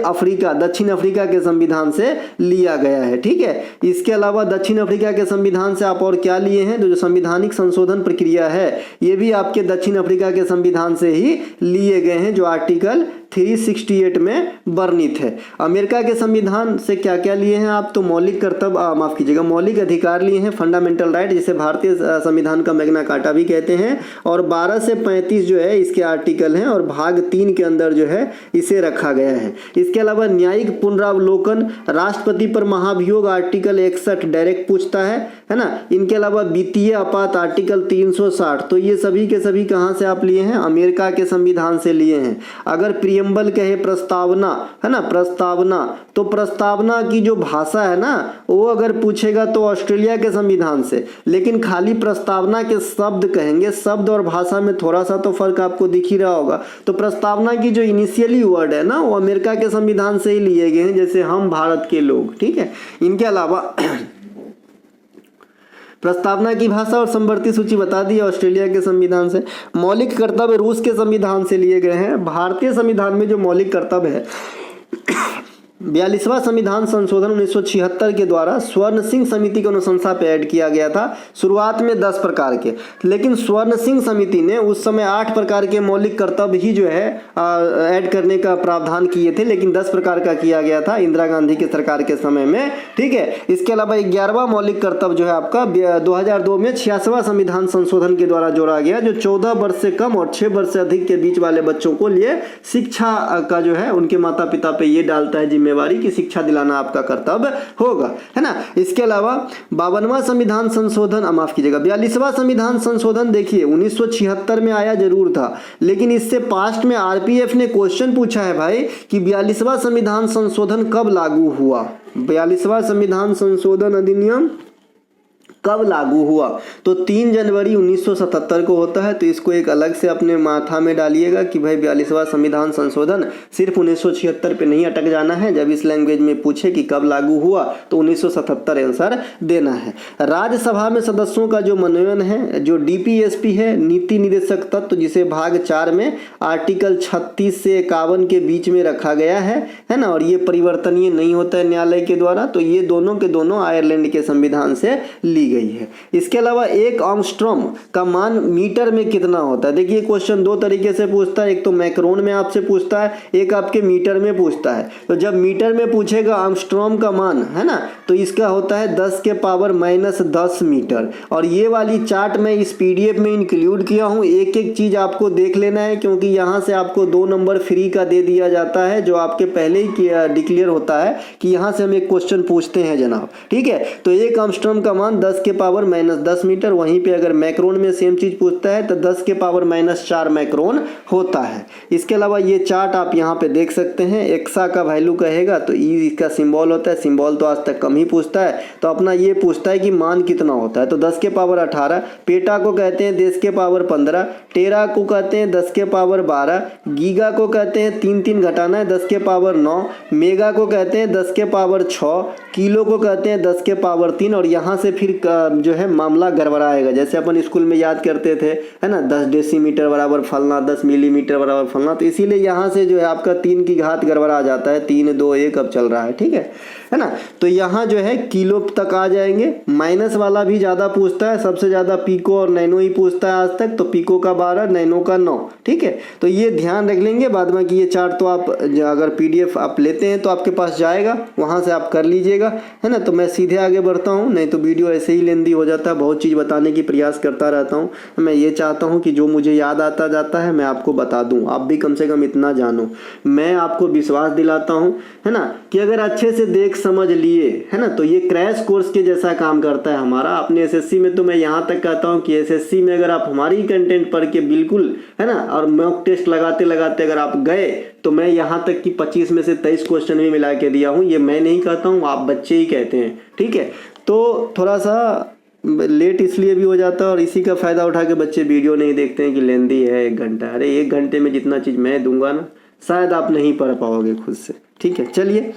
दक्षिण अफ्रीका के संविधान से लिया गया है। ठीक है, इसके अलावा दक्षिण अफ्रीका के संविधान से आप और क्या लिए हैं? जो संवैधानिक संशोधन प्रक्रिया है ये भी आपके दक्षिण अफ्रीका के संविधान से ही लिए गए हैं, जो आर्टिकल 368 में वर्णित है। अमेरिका के संविधान से क्या क्या लिए हैं आप? तो मौलिक कर्तव्य, माफ कीजिएगा, मौलिक अधिकार लिए हैं, फंडामेंटल राइट, जिसे भारतीय संविधान का मैग्ना कार्टा भी कहते हैं। और 12 से 35 जो है इसके आर्टिकल हैं और भाग 3 के अंदर जो है इसे रखा गया है। इसके अलावा न्यायिक पुनरावलोकन, राष्ट्रपति पर महाभियोग आर्टिकल 61 डायरेक्ट पूछता है ना। इनके अलावा वित्तीय आपात आर्टिकल 360, तो ये सभी के सभी कहाँ से आप लिए हैं? अमेरिका के संविधान से लिए हैं। अगर प्रियम्बल कहे प्रस्तावना, है ना, प्रस्तावना, तो प्रस्तावना की जो भाषा है ना वो अगर पूछेगा तो ऑस्ट्रेलिया के संविधान से, लेकिन खाली प्रस्तावना के शब्द कहेंगे, शब्द और भाषा में थोड़ा सा तो फर्क आपको दिख ही रहा होगा। तो प्रस्तावना की जो इनिशियली वर्ड है ना वो अमेरिका के संविधान से ही लिए गए हैं, जैसे हम भारत के लोग। ठीक है, इनके अलावा प्रस्तावना की भाषा और समवर्ती सूची बता दी ऑस्ट्रेलिया के संविधान से। मौलिक कर्तव्य रूस के संविधान से लिए गए हैं। भारतीय संविधान में जो मौलिक कर्तव्य है 42वां संविधान संशोधन 1976 के द्वारा स्वर्ण सिंह समिति की अनुशंसा पे ऐड किया गया था। शुरुआत में 10 प्रकार के, लेकिन स्वर्ण सिंह समिति ने उस समय 8 प्रकार के मौलिक कर्तव्य ही जो है ऐड करने का प्रावधान किए थे, लेकिन 10 प्रकार का किया गया था इंदिरा गांधी की सरकार के समय में। ठीक है, इसके अलावा 11वां मौलिक कर्तव्य जो है आपका 2002 में 86वां संविधान संशोधन के द्वारा जोड़ा गया, जो 14 वर्ष से कम और 6 वर्ष से अधिक के बीच वाले बच्चों को लिए शिक्षा का जो है उनके माता पिता पे ये डालता है जिम्मेवारी की शिक्षा दिलाना आपका कर्तव्य होगा, है ना। इसके अलावा 52वां संविधान संशोधन, माफ कीजिएगा 42वां संविधान संशोधन, देखिए 1976 में आया जरूर था, लेकिन इससे पास्ट में आरपीएफ ने क्वेश्चन पूछा है भाई कि 42वां संविधान संशोधन कब लागू हुआ। 42वां संविधान संशोधन अधिनियम कब लागू हुआ? तो 3 जनवरी 1977 को होता है। तो इसको एक अलग से अपने माथा में डालिएगा कि भाई 42वां संविधान संशोधन सिर्फ 1976 पे नहीं अटक जाना है। जब इस लैंग्वेज में पूछे कि कब लागू हुआ तो 1977 आंसर देना है। राज्यसभा में सदस्यों का जो मनोनयन है, जो डीपीएसपी है, नीति निदेशक तत्व, जिसे भाग 4 में आर्टिकल 36 से 51 के बीच में रखा गया है ना, और ये परिवर्तनीय नहीं होता है न्यायालय के द्वारा। तो ये दोनों के दोनों आयरलैंड के संविधान से ली गई है। इसके अलावा 1 आर्मस्ट्रॉन्ग का मान मीटर में कितना होता है? देखिए क्वेश्चन 2 तरीके से पूछता है, एक तो मैक्रोन में आपसे पूछता है, एक आपके मीटर में पूछता है। तो जब मीटर में पूछेगा आर्मस्ट्रॉन्ग का मान, है ना, तो इसका होता है 10 के पावर -10 मीटर। और ये वाली चार्ट मैं इस पीडीएफ में इंक्लूड किया हूँ, एक एक चीज आपको देख लेना है, क्योंकि यहाँ से आपको 2 नंबर फ्री का दे दिया जाता है, जो आपके पहले ही डिक्लेयर होता है कि यहाँ से हम एक क्वेश्चन पूछते हैं जनाब। ठीक है, तो 1 आर्मस्ट्रॉन्ग का मान 10 के पावर -10 मीटर। वहीं पे अगर मैक्रोन में सेम चीज़ पूछता है तो 10 के पावर -4 मैक्रोन होता है। इसके अलावा ये चार्ट आप यहाँ पे देख सकते हैं। एक्सा का वैल्यू कहेगा तो ई इसका सिंबल होता है। सिंबल तो आज तक कम ही पूछता है, तो अपना ये पूछता है कि मान कितना होता है। तो 10 के पावर 18, पेटा को कहते हैं 10 के पावर 15, टेरा को कहते हैं 10 के पावर 12, गीगा को कहते हैं 3 घटाना है 10 के पावर 9, मेगा को कहते हैं 10 के पावर 6, किलो को कहते हैं 10 के पावर 3। और यहाँ से फिर जो है मामला गड़बड़ाएगा। जैसे अपन स्कूल में याद करते थे, है ना, 10 डेसीमीटर बराबर फलना, 10 मिलीमीटर बराबर फलना। तो इसीलिए यहाँ से जो है आपका 3 की घात गड़बड़ा जाता है। 3, 2, 1 अब चल रहा है, ठीक है ना। तो यहाँ जो है किलो तक आ जाएंगे। माइनस वाला भी ज़्यादा पूछता है, सबसे ज़्यादा पिको और नैनो ही पूछता है आज तक। तो पिको का 12, नैनो का 9, ठीक है। तो ये ध्यान रख लेंगे। बाद में कि ये चार्ट तो आप अगर PDF आप लेते हैं तो आपके पास जाएगा, वहाँ से आप कर लीजिएगा, है ना। तो मैं सीधे आगे बढ़ता हूँ, नहीं तो वीडियो ऐसे ही लेंदी हो जाता है। बहुत चीज़ बताने की प्रयास करता रहता हूँ। मैं ये चाहता हूँ कि जो मुझे याद आता जाता है मैं आपको बता दूँ, आप भी कम से कम इतना जानो। मैं आपको विश्वास दिलाता हूँ, है ना, कि अगर अच्छे से देख समझ लिए, है ना, तो ये क्रैश कोर्स के जैसा काम करता है हमारा। अपने SSC में तो मैं यहाँ तक कहता हूँ कि SSC में अगर आप हमारी कंटेंट पढ़ के बिल्कुल, है ना, और मॉक टेस्ट लगाते लगाते अगर आप गए तो मैं यहाँ तक कि 25 में से 23 क्वेश्चन भी मिला के दिया हूँ। ये मैं नहीं कहता हूँ, आप बच्चे ही कहते हैं, ठीक है। तो थोड़ा सा लेट इसलिए भी हो जाता है और इसी का फ़ायदा उठा के बच्चे वीडियो नहीं देखते हैं कि लेंदी है 1 घंटा। अरे 1 घंटे में जितना चीज़ मैं दूंगा ना, शायद आप नहीं पढ़ पाओगे खुद से, ठीक है। चलिए,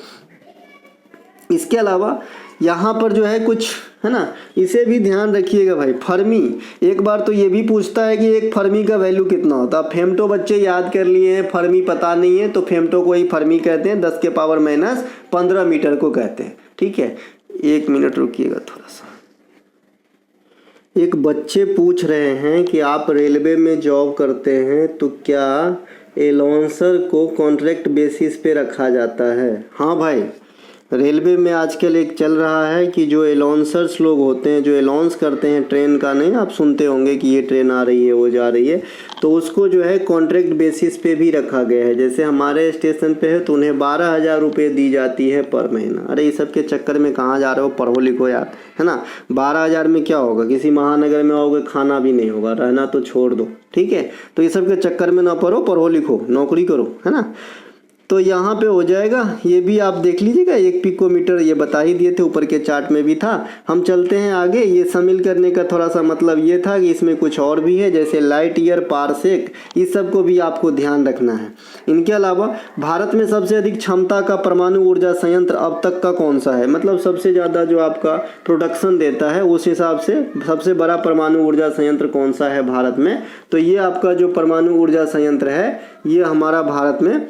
इसके अलावा यहाँ पर जो है कुछ, है ना, इसे भी ध्यान रखिएगा भाई। फर्मी, एक बार तो ये भी पूछता है कि एक फर्मी का वैल्यू कितना होता है। फेमटो बच्चे याद कर लिए हैं, फर्मी पता नहीं है तो फेमटो को ही फर्मी कहते हैं। 10 के पावर -15 मीटर को कहते हैं, ठीक है। 1 मिनट रुकिएगा थोड़ा सा। एक बच्चे पूछ रहे हैं कि आप रेलवे में जॉब करते हैं तो क्या एलाउंसर को कॉन्ट्रैक्ट बेसिस पे रखा जाता है। हाँ भाई, रेलवे में आजकल एक चल रहा है कि जो एलाउंसर्स लोग होते हैं, जो अलाउंस करते हैं ट्रेन का, नहीं आप सुनते होंगे कि ये ट्रेन आ रही है, वो जा रही है, तो उसको जो है कॉन्ट्रैक्ट बेसिस पे भी रखा गया है। जैसे हमारे स्टेशन पे है तो उन्हें 12,000 रुपये दी जाती है पर महीना। अरे इस सब के चक्कर में कहाँ जा रहे हो, पढ़ो लिखो यार, है ना। 12,000 में क्या होगा, किसी महानगर में आओगे खाना भी नहीं होगा, रहना तो छोड़ दो, ठीक है। तो इस सब के चक्कर में ना पढ़ो, पढ़ो लिखो, नौकरी करो, है ना। तो यहाँ पे हो जाएगा, ये भी आप देख लीजिएगा। 1 पिकोमीटर ये बता ही दिए थे, ऊपर के चार्ट में भी था। हम चलते हैं आगे। ये शामिल करने का थोड़ा सा मतलब ये था कि इसमें कुछ और भी है, जैसे लाइट ईयर, पारसेक, इस सब को भी आपको ध्यान रखना है। इनके अलावा भारत में सबसे अधिक क्षमता का परमाणु ऊर्जा संयंत्र अब तक का कौन सा है, मतलब सबसे ज़्यादा जो आपका प्रोडक्शन देता है, उस हिसाब से सबसे बड़ा परमाणु ऊर्जा संयंत्र कौन सा है भारत में। तो ये आपका जो परमाणु ऊर्जा संयंत्र है ये हमारा भारत में,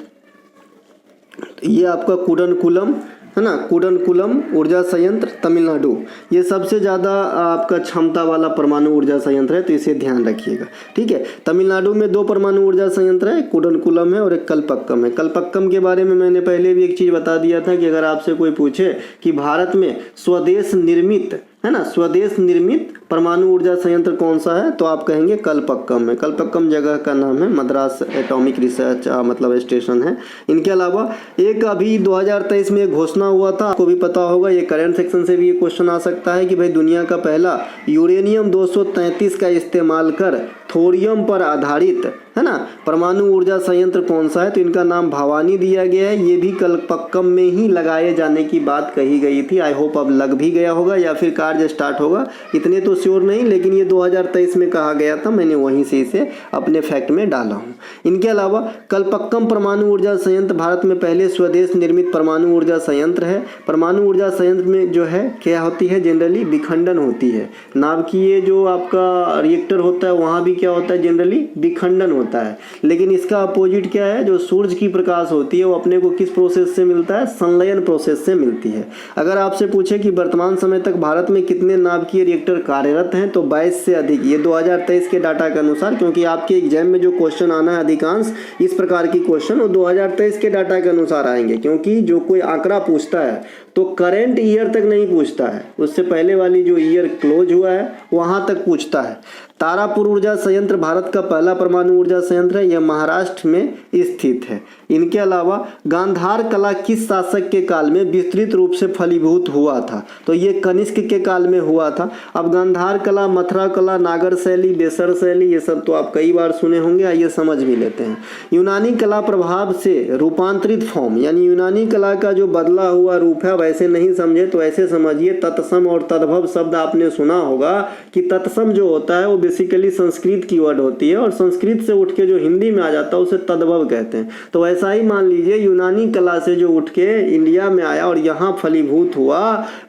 ये आपका कुडनकुलम, है ना, कुडनकुलम ऊर्जा संयंत्र तमिलनाडु, ये सबसे ज़्यादा आपका क्षमता वाला परमाणु ऊर्जा संयंत्र है। तो इसे ध्यान रखिएगा, ठीक है। तमिलनाडु में 2 परमाणु ऊर्जा संयंत्र है, कुडनकुलम है और एक कलपक्कम है। कलपक्कम के बारे में मैंने पहले भी एक चीज़ बता दिया था कि अगर आपसे कोई पूछे कि भारत में स्वदेश निर्मित, है ना, स्वदेश निर्मित परमाणु ऊर्जा संयंत्र कौन सा है, तो आप कहेंगे कलपक्कम है। कलपक्कम जगह का नाम है, मद्रास एटॉमिक रिसर्च मतलब स्टेशन है। इनके अलावा एक अभी 2023 में एक घोषणा हुआ था, आपको भी पता होगा, ये करंट सेक्शन से भी ये क्वेश्चन आ सकता है कि भाई दुनिया का पहला यूरेनियम 233 का इस्तेमाल कर थोरियम पर आधारित, है ना, परमाणु ऊर्जा संयंत्र कौन सा है। तो इनका नाम भवानी दिया गया है। ये भी कलपक्कम में ही लगाए जाने की बात कही गई थी। आई होप अब लग भी गया होगा या फिर कार्य स्टार्ट होगा, इतने तो श्योर नहीं, लेकिन ये 2023 में कहा गया था, मैंने वहीं से इसे अपने फैक्ट में डाला हूँ। इनके अलावा कलपक्कम परमाणु ऊर्जा संयंत्र भारत में पहले स्वदेश निर्मित परमाणु ऊर्जा संयंत्र है। परमाणु ऊर्जा संयंत्र में जो है क्या होती है, जनरली विखंडन होती है। नाभिकीय जो आपका रिएक्टर होता है वहाँ भी क्या होता है, जनरली विखंडन होता है। लेकिन इसका अपोजिट क्या है, जो सूरज की प्रकाश होती है वो अपने को किस प्रोसेस से मिलता है, संलयन प्रोसेस से मिलती है। अगर आपसे पूछे कि वर्तमान समय तक भारत में कितने नाभिकीय रिएक्टर कार्यरत हैं, तो 22 से अधिक, ये 2023 के डाटा के अनुसार, क्योंकि आपके एग्जाम में जो क्वेश्चन आना है अधिकांश इस प्रकार की क्वेश्चन वो 2023 के डाटा के अनुसार आएंगे, क्योंकि जो कोई आंकड़ा पूछता है तो करेंट ईयर तक नहीं पूछता है, उससे पहले वाली जो ईयर क्लोज हुआ है वहां तक पूछता है। तारापुर ऊर्जा संयंत्र भारत का पहला परमाणु ऊर्जा संयंत्र है, यह महाराष्ट्र में स्थित है। इनके अलावा गांधार कला किस शासक के काल में विस्तृत रूप से फलीभूत हुआ था? तो ये कनिष्क के काल में हुआ था। अब गांधार कला, मथुरा कला, नागर शैली, बेसर शैली, ये सब तो आप कई बार सुने होंगे, आइए समझ भी लेते हैं। यूनानी कला प्रभाव से रूपांतरित फॉर्म, यानी यूनानी कला का जो बदला हुआ रूप है, वैसे नहीं समझे तो ऐसे समझिए, तत्सम और तद्भव शब्द आपने सुना होगा कि तत्सम जो होता है वो बेसिकली संस्कृत की वर्ड होती है और संस्कृत से उठ के जो हिंदी में आ जाता है उसे तद्भव कहते हैं। तो ऐसा ही मान लीजिए यूनानी कला से जो उठ के इंडिया में आया और यहाँ फलीभूत हुआ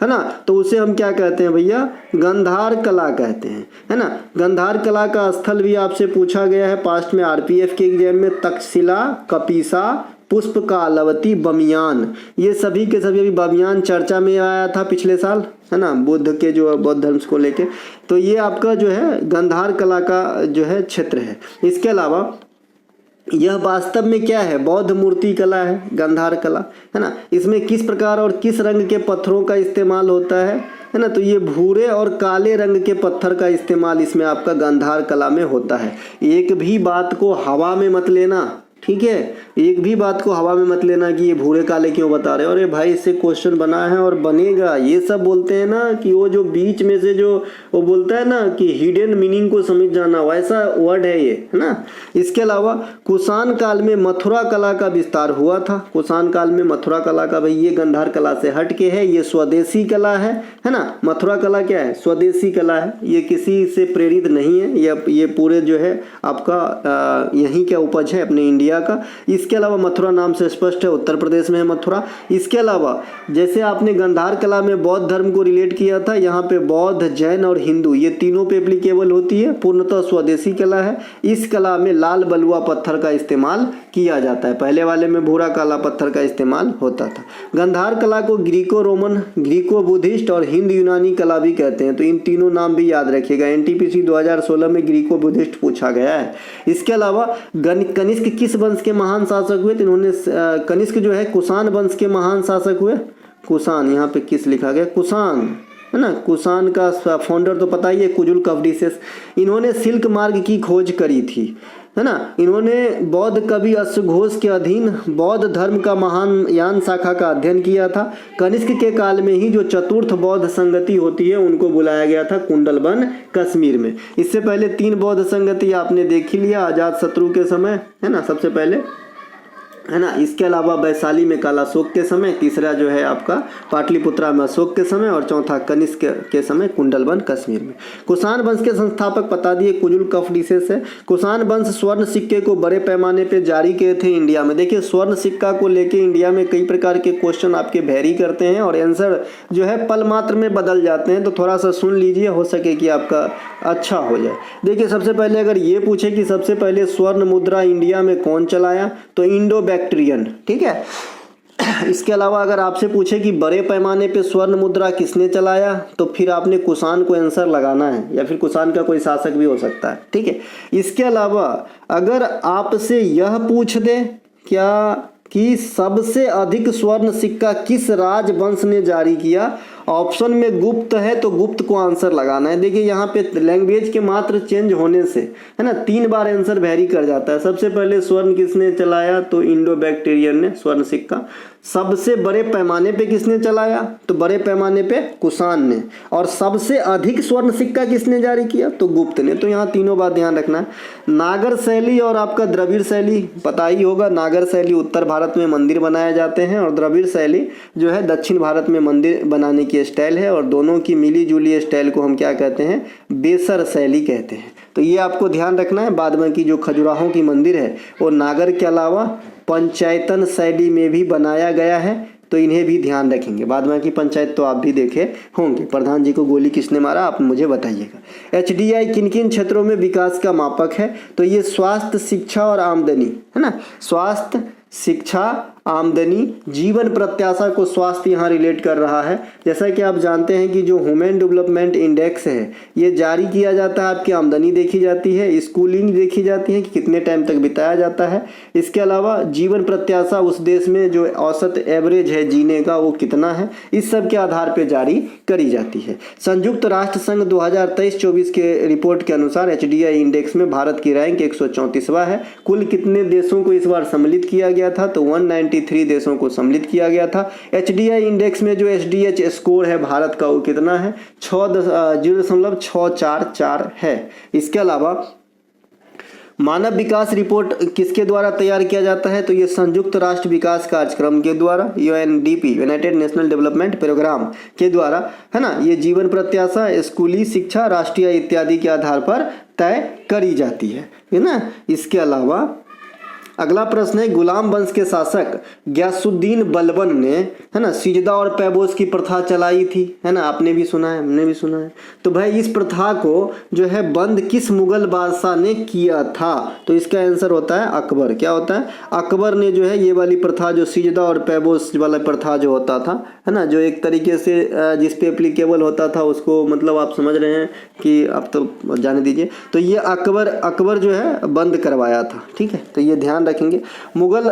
है ना, तो उसे हम क्या कहते हैं भैया? गांधार कला कहते हैं, है ना। गांधार कला का स्थल भी आपसे पूछा गया है पास्ट में आरपीएफ के एग्जाम में, तक्षशिला, कपिसा, पुष्पकालवती, बमियान, ये सभी के सभी। अभी बमियान चर्चा में आया था पिछले साल, है ना, बुद्ध के जो बौद्ध धर्म को लेके। तो ये आपका जो है गांधार कला का जो है क्षेत्र है। इसके अलावा यह वास्तव में क्या है? बौद्ध मूर्ति कला है गांधार कला, है ना। इसमें किस प्रकार और किस रंग के पत्थरों का इस्तेमाल होता है ना? तो ये भूरे और काले रंग के पत्थर का इस्तेमाल इसमें आपका गांधार कला में होता है। एक भी बात को हवा में मत लेना, ठीक है, एक भी बात को हवा में मत लेना कि ये भूरे काले क्यों बता रहे हो, अरे भाई इससे क्वेश्चन बना है और बनेगा। ये सब बोलते हैं ना कि वो जो बीच में से जो वो बोलता है ना कि हिडन मीनिंग को समझ जाना, वैसा वर्ड है ये, है ना। इसके अलावा कुषाण काल में मथुरा कला का विस्तार हुआ था। कुषाण काल में मथुरा कला का, भाई ये गांधार कला से हट के है, ये स्वदेशी कला है ना। मथुरा कला क्या है? स्वदेशी कला है, ये किसी से प्रेरित नहीं है, ये पूरे जो है आपका यहीं का उपज है अपने इंडिया का। इसके अलावा मथुरा नाम से स्पष्ट है उत्तर प्रदेश में है मथुरा। इसके अलावा जैसे आपने गांधार कला में बौद्ध धर्म को रिलेट किया था, यहाँ पे बौद्ध, जैन और हिंदू ये तीनों पे एप्लीकेबल होती है, पूर्णतः स्वदेशी कला है। इस कला में लाल बलुआ पत्थर का इस्तेमाल किया जाता है, पहले वाले में भूरा काला पत्थर का इस्तेमाल होता था। गांधार कला को ग्रीको रोमन, ग्रीको बुद्धिस्ट और हिंद यूनानी कला भी कहते हैं, तो इन तीनों नाम भी याद रखिएगा। एनटीपीसी 2016 में ग्रीको बुद्धिस्ट पूछा गया है। इसके अलावा कनिष्क किस वंश के महान शासक हुए? तो इन्होंने कनिष्क जो है कुषाण वंश के महान शासक हुए। कुषाण, यहाँ पे किस लिखा गया? कुषाण, है ना। कुषाण का फाउंडर तो पता ही है, कुजुल कफडीसेस। इन्होंने सिल्क मार्ग की खोज करी थी, है ना। इन्होंने बौद्ध कवि अश्वघोष के अधीन बौद्ध धर्म का महायान शाखा का अध्ययन किया था। कनिष्क के काल में ही जो चतुर्थ बौद्ध संगति होती है उनको बुलाया गया था कुंडलबन कश्मीर में। इससे पहले 3 बौद्ध संगति आपने देख ही लिया, अजातशत्रु के समय, है ना, सबसे पहले, है ना। इसके अलावा वैशाली में कालाशोक के समय, तीसरा जो है आपका पाटलिपुत्रा में अशोक के समय और चौथा कनिष्क के समय कुंडलबन कश्मीर में। कुषाण वंश के संस्थापक बता दिए कुजुल कफडीसेस है। कुषाण वंश स्वर्ण सिक्के को बड़े पैमाने पे जारी किए थे इंडिया में। देखिए स्वर्ण सिक्का को लेके इंडिया में कई प्रकार के क्वेश्चन आपके वेरी करते हैं और आंसर जो है पल मात्र में बदल जाते हैं, तो थोड़ा सा सुन लीजिए, हो सके कि आपका अच्छा हो जाए। देखिए सबसे पहले अगर ये पूछे कि सबसे पहले स्वर्ण मुद्रा इंडिया में कौन चलाया, तो इंडो बैक्ट्रियन, ठीक है। इसके अलावा अगर आपसे पूछे कि बड़े पैमाने पे स्वर्ण मुद्रा किसने चलाया, तो फिर आपने कुषाण को आंसर लगाना है, या फिर कुषाण का कोई शासक भी हो सकता है, ठीक है। इसके अलावा अगर आपसे यह पूछ दे क्या कि सबसे अधिक स्वर्ण सिक्का किस राजवंश ने जारी किया, ऑप्शन में गुप्त है तो गुप्त को आंसर लगाना है। देखिए यहाँ पे लैंग्वेज के मात्र चेंज होने से, है ना, 3 बार आंसर वेरी कर जाता है। सबसे पहले स्वर्ण किसने चलाया, तो इंडो बैक्टीरियन ने स्वर्ण सिक्का। सबसे बड़े पैमाने पे किसने चलाया, तो बड़े पैमाने पे कुषाण ने। और सबसे अधिक स्वर्ण सिक्का किसने जारी किया, तो गुप्त ने। तो यहाँ तीनों बात ध्यान रखना है। नागर शैली और आपका द्रविड़ शैली पता ही होगा। नागर शैली उत्तर भारत में मंदिर बनाए जाते हैं और द्रविड़ शैली जो है दक्षिण भारत में मंदिर बनाने की स्टाइल है, और दोनों की मिली जुली स्टाइल को हम क्या कहते हैं, बेसर शैली कहते हैं। तो ये आपको ध्यान रखना है। बाद में की जो खजुराहो की मंदिर है वो नागर के अलावा पंचायतन शैली में भी बनाया गया है, तो इन्हें भी ध्यान रखेंगे। बाद में की पंचायत तो आप भी देखे होंगे। प्रधान जी को गोली किसने मारा, आप मुझे बताइएगा। HDI किन किन क्षेत्रों में विकास का मापक है, तो ये स्वास्थ्य, शिक्षा और आमदनी, है ना। स्वास्थ्य, शिक्षा, आमदनी, जीवन प्रत्याशा को स्वास्थ्य यहाँ रिलेट कर रहा है। जैसा कि आप जानते हैं कि जो ह्यूमन डेवलपमेंट इंडेक्स है ये जारी किया जाता है, आपकी आमदनी देखी जाती है, स्कूलिंग देखी जाती है कि कितने टाइम तक बिताया जाता है। इसके अलावा जीवन प्रत्याशा उस देश में जो औसत एवरेज है जीने का वो कितना है, इस सब के आधार पर जारी करी जाती है। संयुक्त राष्ट्र संघ 2023-24 के रिपोर्ट के अनुसार HDI इंडेक्स में भारत की रैंक 134वां है। कुल कितने देशों को इस बार सम्मिलित किया गया था, तो 193 देशों को सम्मिलित किया गया था। HDI इंडेक्स में जो SDH स्कोर है भारत का वो कितना है, 0.644 है। इसके अलावा मानव विकास रिपोर्ट किसके द्वारा तैयार किया जाता है, तो ये संयुक्त राष्ट्र विकास कार्यक्रम के द्वारा, UNDP United National Development Programme के द्वारा, है ना। ये जीवन प्रत्याशा, स्कूली शिक्षा, राष्ट्रीय इत्यादि के आधार पर तय करी जाती है ना। इसके अलावा अगला प्रश्न है, गुलाम वंश के शासक गयासुद्दीन बलबन ने, है ना, सिजदा और पैबोस की प्रथा चलाई थी, है ना। आपने भी सुना है, हमने भी सुना है। तो भाई इस प्रथा को जो है बंद किस मुगल बादशाह ने किया था, तो इसका आंसर होता है अकबर। क्या होता है, अकबर ने जो है ये वाली प्रथा, जो सिजदा और पैबोस वाला प्रथा जो होता था, है ना, जो एक तरीके से जिस पे एप्लीकेबल होता था उसको, मतलब आप समझ रहे हैं कि आप तो जाने दीजिए। तो ये अकबर जो है बंद करवाया था, ठीक है। तो ये ध्यान रखेंगे। मुगल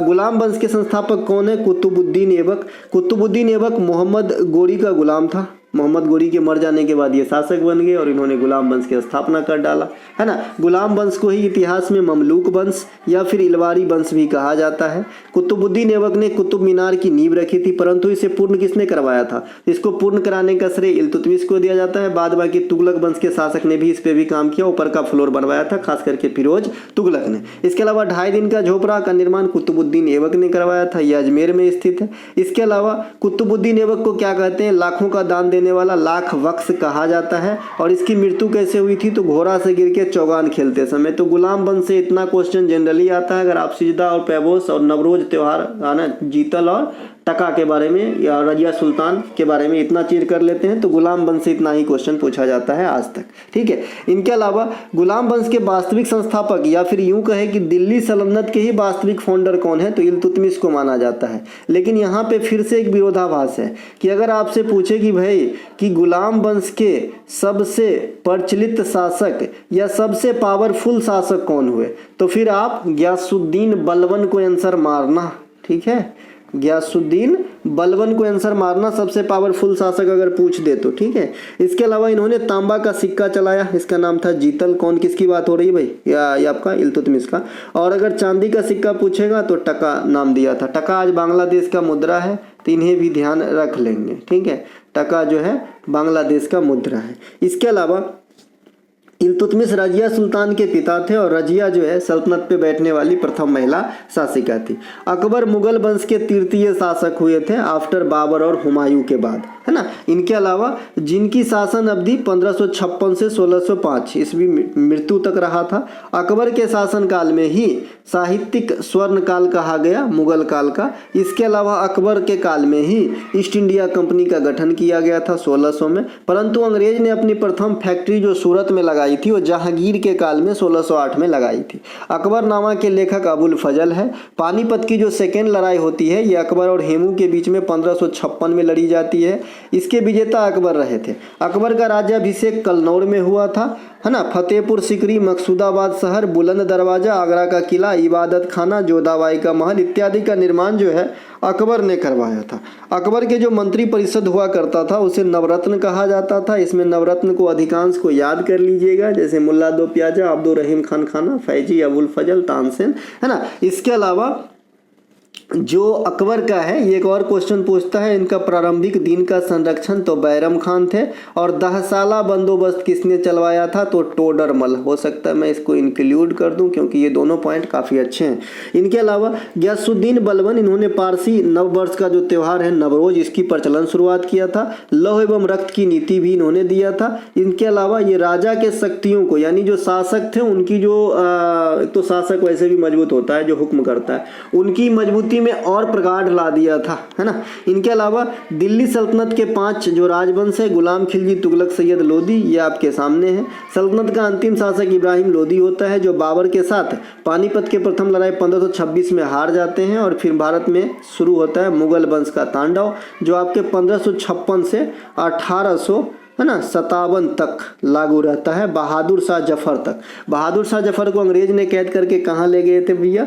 गुलाम वंश के संस्थापक कौन है, कुतुबुद्दीन ऐबक। कुतुबुद्दीन ऐबक मोहम्मद गोरी का गुलाम था। मोहम्मद गोरी के मर जाने के बाद ये शासक बन गए और इन्होंने गुलाम वंश की स्थापना कर डाला, है ना। गुलाम वंश को ही इतिहास में ममलूक वंश या फिर इलवारी वंश भी कहा जाता है। कुतुबुद्दीन ऐबक ने कुतुब मीनार की नींव रखी थी, परंतु इसे पूर्ण किसने करवाया था, इसको पूर्ण कराने का श्रेय इल्तुतमिश को दिया जाता है। बाद बाकी तुगलक वंश के शासक ने भी इस पे भी काम किया, ऊपर का फ्लोर बनवाया था खास करके फिरोज तुगलक ने। इसके अलावा 2.5 दिन का झोपड़ा का निर्माण कुतुबुद्दीन ऐबक ने करवाया था, यह अजमेर में स्थित है। इसके अलावा कुतुबुद्दीन ऐबक को क्या कहते हैं, लाखों का दान देने वाला लाख वक्स कहा जाता है। और इसकी मृत्यु कैसे हुई थी, तो घोड़ा से गिर के चौगान खेलते समय। तो गुलाम वंश से इतना क्वेश्चन जनरली आता है, अगर आप सिजदा और पैबोस और नवरोज त्योहार आना, जीतल और टका के बारे में या रजिया सुल्तान के बारे में इतना चीज कर लेते हैं, तो गुलाम वंश से इतना ही क्वेश्चन पूछा जाता है आज तक, ठीक है। इनके अलावा गुलाम वंश के वास्तविक संस्थापक या फिर यूं कहे कि दिल्ली सल्तनत के ही वास्तविक फाउंडर कौन है, तो इल्तुतमिश को माना जाता है। लेकिन यहाँ पे फिर से एक विरोधाभास है कि अगर आपसे पूछे कि भाई कि गुलाम वंश के सबसे प्रचलित शासक या सबसे पावरफुल शासक कौन हुए, तो फिर आप गयासुद्दीन बलबन को आंसर मारना, ठीक है। गयासुद्दीन बलबन को आंसर मारना, सबसे पावरफुल शासक अगर पूछ दे तो, ठीक है। इसके अलावा इन्होंने तांबा का सिक्का चलाया, इसका नाम था जीतल। कौन, किसकी बात हो रही है भाई, या आपका इल्तुतमिश का। और अगर चांदी का सिक्का पूछेगा तो टका नाम दिया था। टका आज बांग्लादेश का मुद्रा है, तो इन्हें भी ध्यान रख लेंगे, ठीक है। टका जो है बांग्लादेश का मुद्रा है। इसके अलावा इल्तुतमिश रजिया सुल्तान के पिता थे और रजिया जो है सल्तनत पे बैठने वाली प्रथम महिला शासिका थी। अकबर मुगल वंश के तृतीय शासक हुए थे आफ्टर बाबर और हुमायूं के बाद, है ना। इनके अलावा जिनकी शासन अवधि 1556 से 1605 ईस्वी मृत्यु तक रहा था। अकबर के शासन काल में ही साहित्यिक स्वर्ण काल कहा गया मुगल काल का। इसके अलावा अकबर के काल में ही ईस्ट इंडिया कंपनी का गठन किया गया था 1600 में, परंतु अंग्रेज ने अपनी प्रथम फैक्ट्री जो सूरत में लगाई थी वो जहांगीर के काल में 1608 में लगाई थी। अकबरनामा के लेखक अबुल फजल है। पानीपत की जो सेकेंड लड़ाई होती है ये अकबर और हेमू के बीच में 1556 में लड़ी जाती है। इसके विजेता अकबर रहे थे। अकबर का राज्याभिषेक कलनौर में हुआ था, है ना। फतेहपुर सिकरी, मकसूदाबाद शहर, बुलंद दरवाजा, आगरा का किला, इबादत खाना, जोधाबाई का महल इत्यादि का निर्माण जो है अकबर ने करवाया था। अकबर के जो मंत्री परिषद हुआ करता था उसे नवरत्न कहा जाता था। इसमें नवरत्न को अधिकांश को याद कर लीजिएगा, जैसे मुल्ला दो प्याजा, अब्दुल रहीम खान खाना, फैजी, अबुल फजल, तानसेन, है ना। इसके अलावा जो अकबर का है ये एक और क्वेश्चन पूछता है, इनका प्रारंभिक दिन का संरक्षण तो बैरम खान थे और 10 साला बंदोबस्त किसने चलवाया था, तो टोडरमल। हो सकता है मैं इसको इंक्लूड कर दूं क्योंकि ये दोनों पॉइंट काफ़ी अच्छे हैं। इनके अलावा गयासुद्दीन बलबन, इन्होंने पारसी नववर्ष का जो त्यौहार है नवरोज, इसकी प्रचलन शुरुआत किया था। लौह एवं रक्त की नीति भी इन्होंने दिया था। इनके अलावा ये राजा के शक्तियों को, यानी जो शासक थे उनकी जो एक तो शासक वैसे भी मजबूत होता है जो हुक्म करता है, उनकी मजबूती मूर्ति में और प्रगाढ़ ला दिया था, है ना। इनके अलावा दिल्ली सल्तनत के 5 जो राजवंश है, गुलाम खिलजी, तुगलक, सैयद लोदी, ये आपके सामने है। सल्तनत का अंतिम शासक इब्राहिम लोदी होता है, जो बाबर के साथ पानीपत के प्रथम लड़ाई 1526 में हार जाते हैं और फिर भारत में शुरू होता है मुगल वंश का तांडव, जो आपके 1556 से 1857 तक लागू रहता है, बहादुर शाह जफर तक। बहादुर शाह जफर को अंग्रेज ने कैद करके कहाँ ले गए थे भैया?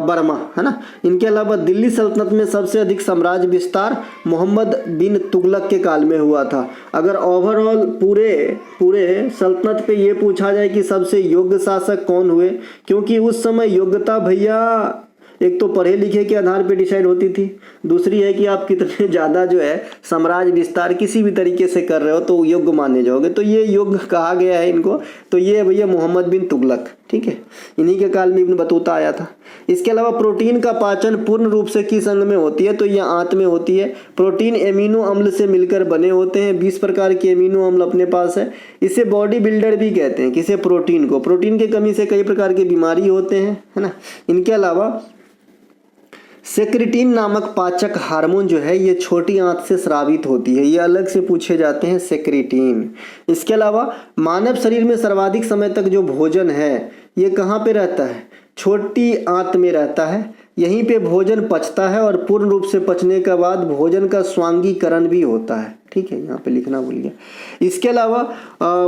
बर्मा, है ना। इनके अलावा दिल्ली सल्तनत में सबसे अधिक साम्राज्य विस्तार मोहम्मद बिन तुगलक के काल में हुआ था। अगर ओवरऑल पूरे सल्तनत पे ये पूछा जाए कि सबसे योग्य शासक कौन हुए, क्योंकि उस समय योग्यता भैया एक तो पढ़े लिखे के आधार पे डिसाइड होती थी, दूसरी है कि आप कितने ज़्यादा जो है साम्राज्य विस्तार किसी भी तरीके से कर रहे हो तो योग्य माने जाओगे, तो ये योग्य कहा गया है इनको। तो ये भैया मोहम्मद बिन तुगलक, ठीक है, इन्हीं के काल में इब्न बतूता आया था। इसके अलावा प्रोटीन का पाचन पूर्ण रूप से किस अंग में होती है? तो ये आंत में होती है। प्रोटीन एमिनो अम्ल से मिलकर बने होते हैं, 20 प्रकार के एमिनो अम्ल अपने पास है। इसे बॉडी बिल्डर भी कहते हैं, किसे? प्रोटीन को। प्रोटीन की कमी से कई प्रकार की बीमारी होते हैं, है ना। इनके अलावा सेक्रेटिन नामक पाचक हार्मोन जो है ये छोटी आंत से स्रावित होती है, ये अलग से पूछे जाते हैं, सेक्रेटिन। इसके अलावा मानव शरीर में सर्वाधिक समय तक जो भोजन है ये कहाँ पे रहता है? छोटी आंत में रहता है। यहीं पे भोजन पचता है और पूर्ण रूप से पचने के बाद भोजन का स्वांगीकरण भी होता है, ठीक है, यहाँ पे लिखना भूल गया। इसके अलावा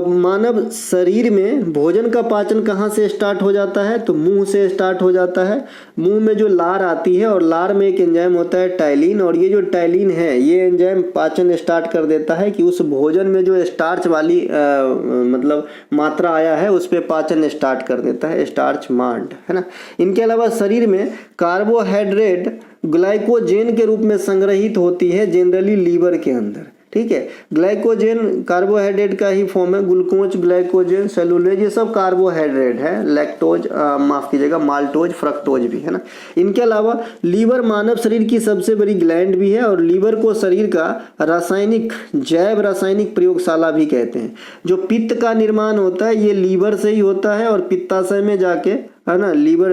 मानव शरीर में भोजन का पाचन कहाँ से स्टार्ट हो जाता है? तो मुंह से स्टार्ट हो जाता है। मुंह में जो लार आती है और लार में एक एंजाइम होता है टाइलिन, और ये जो टाइलिन है ये एंजाइम पाचन स्टार्ट कर देता है कि उस भोजन में जो स्टार्च वाली मतलब मात्रा आया है उस पर पाचन स्टार्ट कर देता है, स्टार्च मांड, है ना। इनके अलावा शरीर में कार्बोहाइड्रेट ग्लाइकोजेन के रूप में संग्रहित होती है जनरली लीवर के अंदर, ठीक है। ग्लाइकोजेन कार्बोहाइड्रेट का ही फॉर्म है, ग्लूकोज, ग्लाइकोजेन, सेलुलोज, ये सब कार्बोहाइड्रेट है। लैक्टोज, माफ कीजिएगा, माल्टोज, फ्रक्टोज भी, है ना। इनके अलावा लीवर मानव शरीर की सबसे बड़ी ग्लैंड भी है और लीवर को शरीर का जैव रासायनिक प्रयोगशाला भी कहते हैं। जो पित्त का निर्माण होता है ये लीवर से ही होता है और पित्ताशय में जाके, है ना, लीवर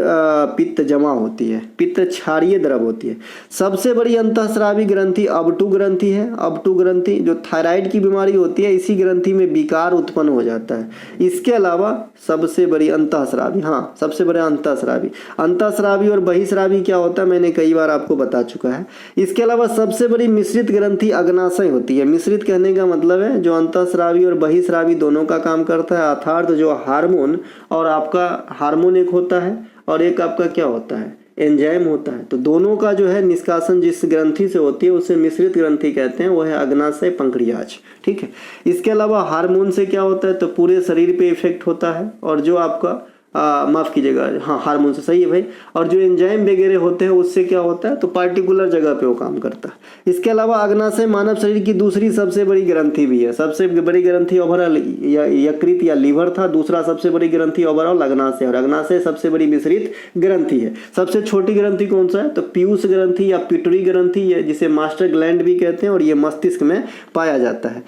पित्त जमा होती है, पित्त क्षारीय द्रव होती है। सबसे बड़ी अंतःस्रावी ग्रंथि अबटू ग्रंथि है। अबटू ग्रंथि जो थायराइड की बीमारी होती है, इसी ग्रंथि में विकार उत्पन्न हो जाता है। इसके अलावा सबसे बड़ी अंतःस्रावी, हाँ सबसे बड़ा अंतःस्रावी और बहिस्रावी क्या होता है मैंने कई बार आपको बता चुका है। इसके अलावा सबसे बड़ी मिश्रित ग्रंथि अग्नाशय होती है। मिश्रित कहने का मतलब है जो अंतःस्रावी और बहिस्रावी दोनों का काम करता है, अर्थात जो हार्मोन और आपका हार्मोन एक होता है और एक आपका क्या होता है? एंजाइम होता है। तो दोनों का जो है निष्कासन जिस ग्रंथि से होती है उसे मिश्रित ग्रंथि कहते हैं, वो है अग्नाशय पंक्रियाज, ठीक है। इसके अलावा हार्मोन से क्या होता है? तो पूरे शरीर पे इफेक्ट होता है, और जो आपका माफ कीजिएगा, हाँ हार्मोन से, सही है भाई। और जो एंजाइम वगैरह होते हैं उससे क्या होता है? तो पार्टिकुलर जगह पे वो काम करता है। इसके अलावा अग्नाशय मानव शरीर की दूसरी सबसे बड़ी ग्रंथि भी है। सबसे बड़ी ग्रंथि ओवरऑल यकृत या लीवर था, दूसरा सबसे बड़ी ग्रंथि ओवरऑल अग्नाशय, और अग्नाशय सबसे बड़ी मिश्रित ग्रंथि है। सबसे छोटी ग्रंथि कौन सा है? तो पीयूष ग्रंथि या पिट्यूटरी ग्रंथि है, जिसे मास्टर ग्लैंड भी कहते हैं, और ये मस्तिष्क में पाया जाता है।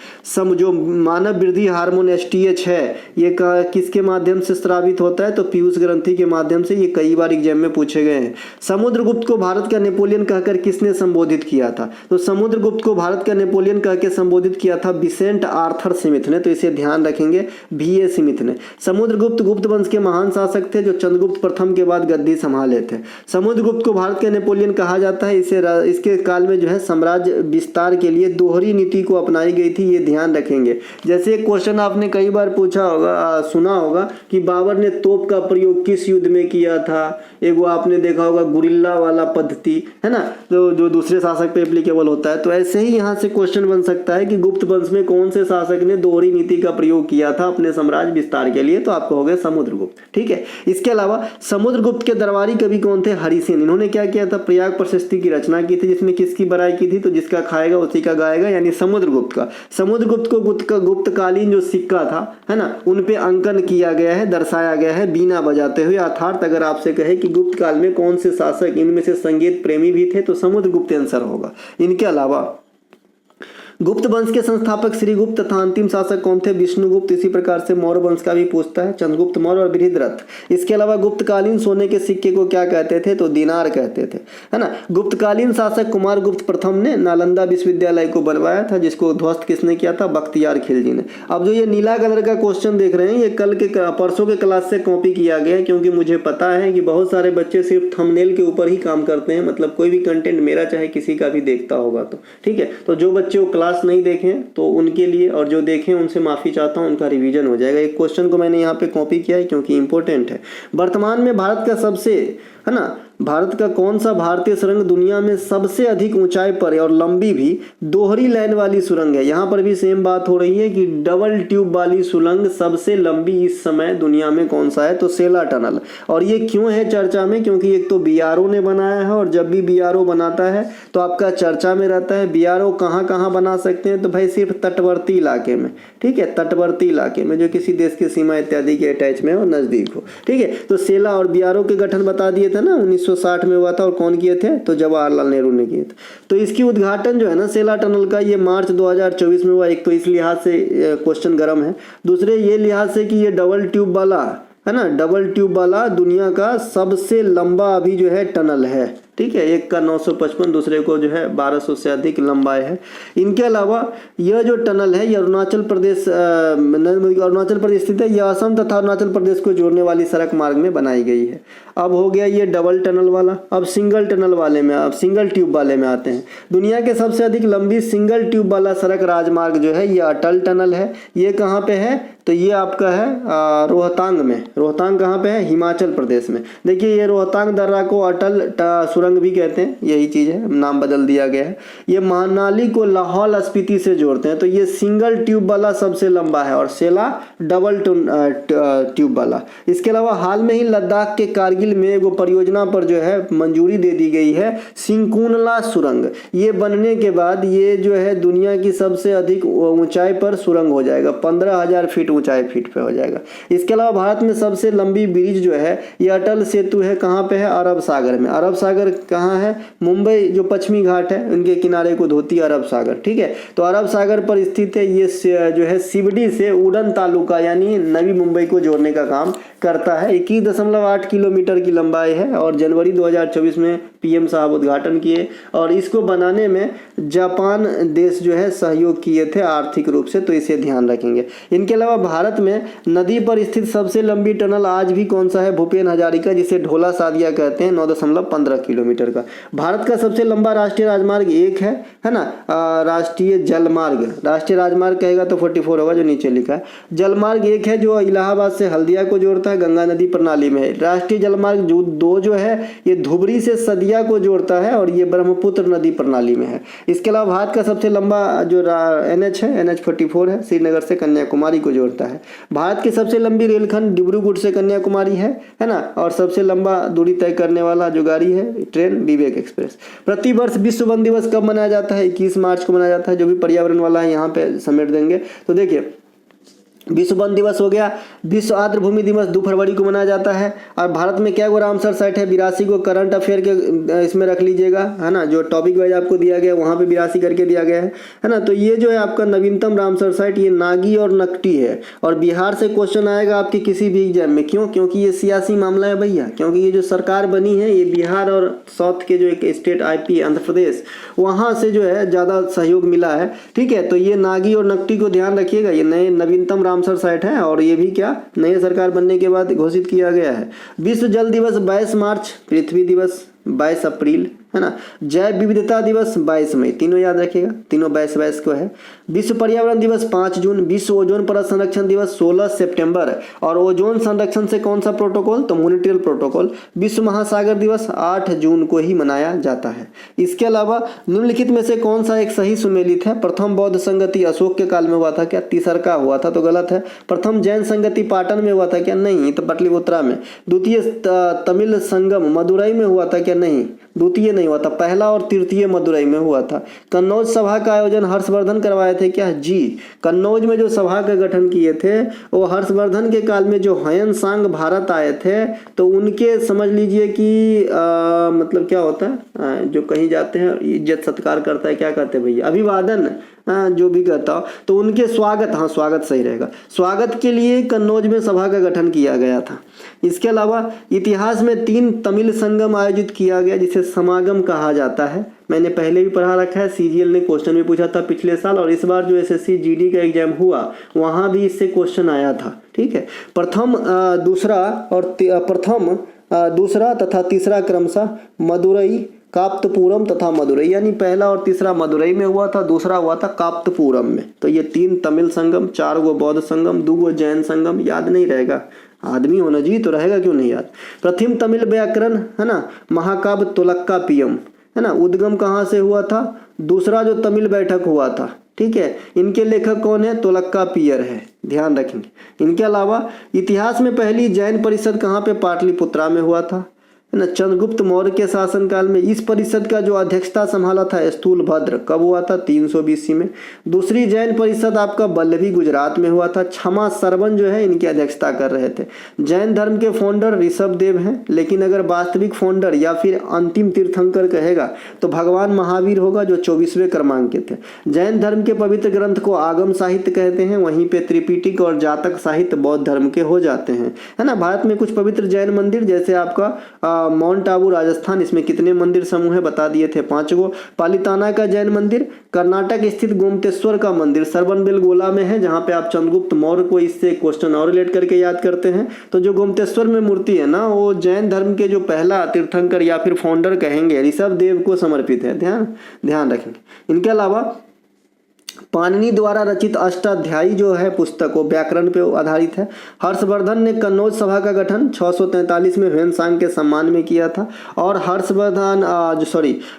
जो मानव वृद्धि हार्मोन STH है ये किसके माध्यम से स्रावित होता है? तो पीयूष ग्रंथि के माध्यम से। ये कई बार एग्जाम में पूछे गए हैं। समुद्रगुप्त को भारत का नेपोलियन कहकर किसने संबोधित किया था? तो समुद्रगुप्त को भारत का नेपोलियन कहकर संबोधित किया था विसेंट आर्थर स्मिथ ने, तो इसे ध्यान रखेंगे, VA स्मिथ ने। समुद्रगुप्त गुप्त वंश के महान शासक थे जो चंद्रगुप्त प्रथम के बाद गद्दी संभाले थे। समुद्रगुप्त को भारत का नेपोलियन कहा जाता है। इसके काल में जो है साम्राज्य विस्तार के लिए दोहरी नीति को अपनाई गई थी, ये ध्यान रखेंगे। जैसे एक क्वेश्चन आपने कई बार पूछा होगा, सुना होगा कि बाबर ने तोप का प्रयोग किस युद्ध में किया था? एक वो आपने देखा होगा गुरिल्ला वाला पद्धति, है ना, जो दूसरे शासक पे एप्लीकेबल होता है। तो ऐसे ही यहाँ से क्वेश्चन बन सकता है कि गुप्त वंश में कौन से शासक ने दोहरी नीति का प्रयोग किया था अपने साम्राज्य विस्तार के लिए? तो आपको हो गया समुद्रगुप्त, ठीक है। इसके अलावा समुद्रगुप्त के दरबारी कवि कौन थे? हरिसेन। इन्होंने क्या किया था? प्रयाग प्रशस्ति की रचना की थी, जिसमें किसकी बड़ाई की थी? तो जिसका खाएगा उसी का गाएगा, यानी समुद्रगुप्त का। समुद्रगुप्त को गुप्तकालीन जो सिक्का था, है ना, उन पे अंकन किया गया है, दर्शाया गया है बीना बजाते हुए। अर्थात अगर आपसे कहे कि गुप्त काल में कौन से शासक इनमें से संगीत प्रेमी भी थे, तो समुद्रगुप्त आंसर होगा। इनके अलावा गुप्त वंश के संस्थापक श्रीगुप्त तथा अंतिम शासक कौन थे? विष्णुगुप्त। इसी प्रकार से मौर्य वंश का भी पूछता है, चंद्रगुप्त मौर्य और बृहद्रथ। इसके अलावा गुप्तकालीन सोने के सिक्के को क्या कहते थे? तो दिनार कहते थे, है ना। गुप्तकालीन शासक कुमारगुप्त प्रथम ने नालंदा विश्वविद्यालय को बनवाया था, जिसको ध्वस्त किसने किया था? बख्तियार खिलजी ने। अब जो ये नीला कलर का क्वेश्चन देख रहे हैं, ये कल के परसों के क्लास से कॉपी किया गया है, क्योंकि मुझे पता है कि बहुत सारे बच्चे सिर्फ थंबनेल के ऊपर ही काम करते हैं, मतलब कोई भी कंटेंट मेरा चाहे किसी का भी देखता होगा तो ठीक है। तो जो बच्चे वो क्लास नहीं देखें तो उनके लिए, और जो देखें उनसे माफ़ी चाहता हूँ, उनका रिवीजन हो जाएगा। एक क्वेश्चन को मैंने यहाँ पे कॉपी किया है क्योंकि इंपॉर्टेंट है। वर्तमान में भारत का सबसे, है ना, भारत का कौन सा भारतीय सुरंग दुनिया में सबसे अधिक ऊंचाई पर है और लंबी भी दोहरी लाइन वाली सुरंग है? यहाँ पर भी सेम बात हो रही है कि डबल ट्यूब वाली सुरंग सबसे लंबी इस समय दुनिया में कौन सा है? तो सेला टनल। और ये क्यों है चर्चा में? क्योंकि एक तो बीआरओ ने बनाया है, और जब भी बीआरओ बनाता है तो आपका चर्चा में रहता है। बीआरओ कहाँ कहाँ बना सकते हैं? तो भाई सिर्फ तटवर्ती इलाके में, ठीक है, तटवर्ती इलाके में जो किसी देश की सीमा इत्यादि के अटैच में हो, नज़दीक हो, ठीक है। तो सेला और बीआरओ के गठन बता दिए थे ना, 1960 में हुआ था, और कौन किए थे? तो जवाहरलाल नेहरू ने किए थे। तो इसकी उद्घाटन जो है ना सेला टनल का, ये मार्च 2024 में हुआ। एक तो इस लिहाज से क्वेश्चन गर्म है, दूसरे ये लिहाज से कि ये डबल ट्यूब वाला, है ना, डबल ट्यूब वाला दुनिया का सबसे लंबा अभी जो है टनल है, ठीक है। एक का 955, दूसरे को जो है 1200 से अधिक लंबाई है। इनके अलावा यह जो टनल है, ये अरुणाचल प्रदेश स्थित है। यह असम तथा अरुणाचल प्रदेश को जोड़ने वाली सड़क मार्ग में बनाई गई है। अब हो गया ये डबल टनल वाला। अब सिंगल टनल वाले में, अब सिंगल ट्यूब वाले में आते हैं। दुनिया के सबसे अधिक लंबी सिंगल ट्यूब वाला सड़क राजमार्ग जो है, ये अटल टनल है। ये कहाँ पे है? तो ये आपका है रोहतांग में। रोहतांग कहाँ पे है? हिमाचल प्रदेश में। देखिए ये रोहतांग दर्रा को अटल सुरंग भी कहते हैं, यही चीज़ है, नाम बदल दिया गया है। ये मनाली को लाहौल स्पीति से जोड़ते हैं। तो ये सिंगल ट्यूब वाला सबसे लंबा है, और सेला डबल ट्यूब वाला। इसके अलावा हाल में ही लद्दाख के कारगिल में एगो परियोजना पर जो है मंजूरी दे दी गई है, सिंकुनला सुरंग। ये बनने के बाद ये जो है दुनिया की सबसे अधिक ऊंचाई पर सुरंग हो जाएगा, 15,000 फीट ऊंचाई फीट पे हो जाएगा। इसके अलावा भारत में सबसे लंबी ब्रिज जो है ये अटल सेतु है। कहाँ पे है? अरब सागर में। अरब सागर कहाँ है? मुंबई जो पश्चिमी घाट है उनके किनारे को धोती अरब सागर, ठीक है। तो अरब सागर पर स्थित है। ये जो है सिवड़ी से उड़न तालुका यानी नवी मुंबई को जोड़ने का काम करता है। 21.8 किलोमीटर की लंबाई है, और जनवरी 2024 में पीएम साहब उद्घाटन किए। और इसको बनाने में जापान देश जो है सहयोग किए थे आर्थिक रूप से, तो इसे ध्यान रखेंगे। इनके अलावा भारत में नदी पर स्थित सबसे लंबी टनल आज भी कौन सा है? भूपेन हजारिका, जिसे ढोला सादिया कहते हैं, 9.15 किलोमीटर का। भारत का सबसे लंबा राष्ट्रीय राजमार्ग एक है ना, राष्ट्रीय जलमार्ग। राष्ट्रीय राजमार्ग कहेगा तो 44 होगा जो नीचे लिखा है। जलमार्ग एक है जो इलाहाबाद से हल्दिया को जोड़ता है, गंगा नदी प्रणाली में है। राष्ट्रीय जलमार्ग जो 2 जो है ये धुबरी से सदिया को जोड़ता है, और ये ब्रह्मपुत्र नदी प्रणाली में है। इसके अलावा भारत का सबसे लंबा जो NH है, NH44 है, श्रीनगर से कन्याकुमारी को जोड़ता है। भारत की सबसे लंबी रेलखंड डिब्रूगढ़ से कन्याकुमारी है ना। और सबसे लंबा दूरी तय करने वाला जो गाड़ी है ट्रेन, विवेक एक्सप्रेस। प्रतिवर्ष विश्व वन दिवस कब मनाया जाता है? 21 मार्च को मनाया जाता है। जो भी पर्यावरण वाला है यहाँ पे समेट देंगे। तो देखिए विश्व वन दिवस हो गया। विश्व आर्द्र भूमि दिवस 2 फरवरी को मनाया जाता है। और भारत में क्या गो रामसर साइट है? 82 को। करंट अफेयर के इसमें रख लीजिएगा, है ना, जो टॉपिक वाइज आपको दिया गया वहाँ पे 82 करके दिया गया है ना। तो ये जो है आपका नवीनतम रामसर साइट ये नागी और नकटी है। और बिहार से क्वेश्चन आएगा आपके किसी भी एग्जाम में। क्यों? क्योंकि ये सियासी मामला है भैया, क्योंकि ये जो सरकार बनी है ये बिहार और साउथ के जो एक स्टेट IP आंध्र प्रदेश, वहाँ से जो है ज़्यादा सहयोग मिला है, ठीक है। तो ये नागी और नकटी को ध्यान रखिएगा, ये नए नवीनतम रामसर साइट है, और ये भी क्या नई सरकार बनने के बाद घोषित किया गया है। विश्व जल दिवस 22 मार्च, पृथ्वी दिवस 22 अप्रैल, है ना। जैव विविधता दिवस 22 मई, तीनों याद रखिएगा, तीनों 22 को है। विश्व पर्यावरण दिवस 5 जून। विश्व ओजोन परत संरक्षण दिवस 16 सितंबर। और ओजोन संरक्षण से कौन सा प्रोटोकॉल? तो मॉन्ट्रियल प्रोटोकॉल। विश्व महासागर दिवस 8 जून को ही मनाया जाता है। इसके अलावा निम्नलिखित में से कौन सा एक सही सुमेलित है? प्रथम बौद्ध संगति अशोक के काल में हुआ था क्या? तीसरका हुआ था, तो गलत है। प्रथम जैन संगति पाटन में हुआ था क्या? नहीं, तो पाटलिपुत्रा में। द्वितीय तमिल संगम मदुरई में हुआ था क्या? नहीं, द्वितीय नहीं हुआ था, पहला और तृतीय मदुरई में हुआ था। कन्नौज सभा का आयोजन हर्षवर्धन करवाए थे क्या? जी, कन्नौज में जो सभा का गठन किए थे वो हर्षवर्धन के काल में जो हयन सांग भारत आए थे, तो उनके समझ लीजिए कि मतलब क्या होता है, जो कहीं जाते हैं इज्जत सत्कार करता है, क्या कहते हैं भैया? अभिवादन, जो भी कहता हो, तो उनके स्वागत, हाँ स्वागत सही रहेगा, स्वागत के लिए कन्नौज में सभा का गठन किया गया था। इसके अलावा इतिहास में 3 तमिल संगम आयोजित किया गया जिसे समागम कहा जाता है। मैंने पहले भी पढ़ा रखा है, सीजीएल ने क्वेश्चन भी पूछा था पिछले साल, और इस बार जो एसएससी जीडी का एग्जाम हुआ वहाँ भी इससे क्वेश्चन आया था। ठीक है, दूसरा तथा तीसरा क्रमशः मदुरई, काप्तपुरम तथा मदुरई, यानी पहला और तीसरा मदुरई में हुआ था, दूसरा हुआ था काप्तपुरम में। तो ये 3 तमिल संगम, 4 गो बौद्ध संगम, 2 गो जैन संगम, याद नहीं रहेगा, आदमी होना जी तो रहेगा क्यों नहीं याद। प्रथम तमिल व्याकरण है ना महाकाव्य तोलक्कापियम है ना, उद्गम कहाँ से हुआ था, दूसरा जो तमिल बैठक हुआ था। ठीक है, इनके लेखक कौन है, तोलक्कापियर है, ध्यान रखेंगे। इनके अलावा इतिहास में पहली जैन परिषद कहाँ पे, पाटलिपुत्रा में हुआ था, है ना। चंद्रगुप्त मौर्य के शासनकाल में इस परिषद का जो अध्यक्षता संभाला था स्थूलभद्र, कब हुआ था, 300 BC में। दूसरी जैन परिषद आपका बल्लभी गुजरात में हुआ था, क्षमा सरवन जो है इनकी अध्यक्षता कर रहे थे। जैन धर्म के फाउंडर ऋषभ देव हैं, लेकिन अगर वास्तविक फाउंडर या फिर अंतिम तीर्थंकर कहेगा तो भगवान महावीर होगा जो 24वें क्रमांक के थे। जैन धर्म के पवित्र ग्रंथ को आगम साहित्य कहते हैं, वहीं पे त्रिपिटक और जातक साहित्य बौद्ध धर्म के हो जाते हैं, है ना। भारत में कुछ पवित्र जैन मंदिर जैसे आपका माउंट आबू राजस्थान, इसमें कितने मंदिर समूह है बता दिए थे, 5 गो। पालिताना का जैन मंदिर, कर्नाटक स्थित गोमतेश्वर का मंदिर श्रवणबेलगोला में है, जहां पे आप चंद्रगुप्त मौर्य को इससे क्वेश्चन और रिलेट करके याद करते हैं। तो जो गोमतेश्वर में मूर्ति है ना, वो जैन धर्म के जो पहला तीर्थंकर या फिर फाउंडर कहेंगे ऋषभ देव को समर्पित है, ध्यान रखेंगे। इनके अलावा पाणिनि द्वारा रचित अष्टाध्यायी जो है पुस्तक वो व्याकरण पे आधारित है। हर्षवर्धन ने कन्नौज सभा का गठन 643 में ह्वेनसांग के सम्मान में किया था, और हर्षवर्धन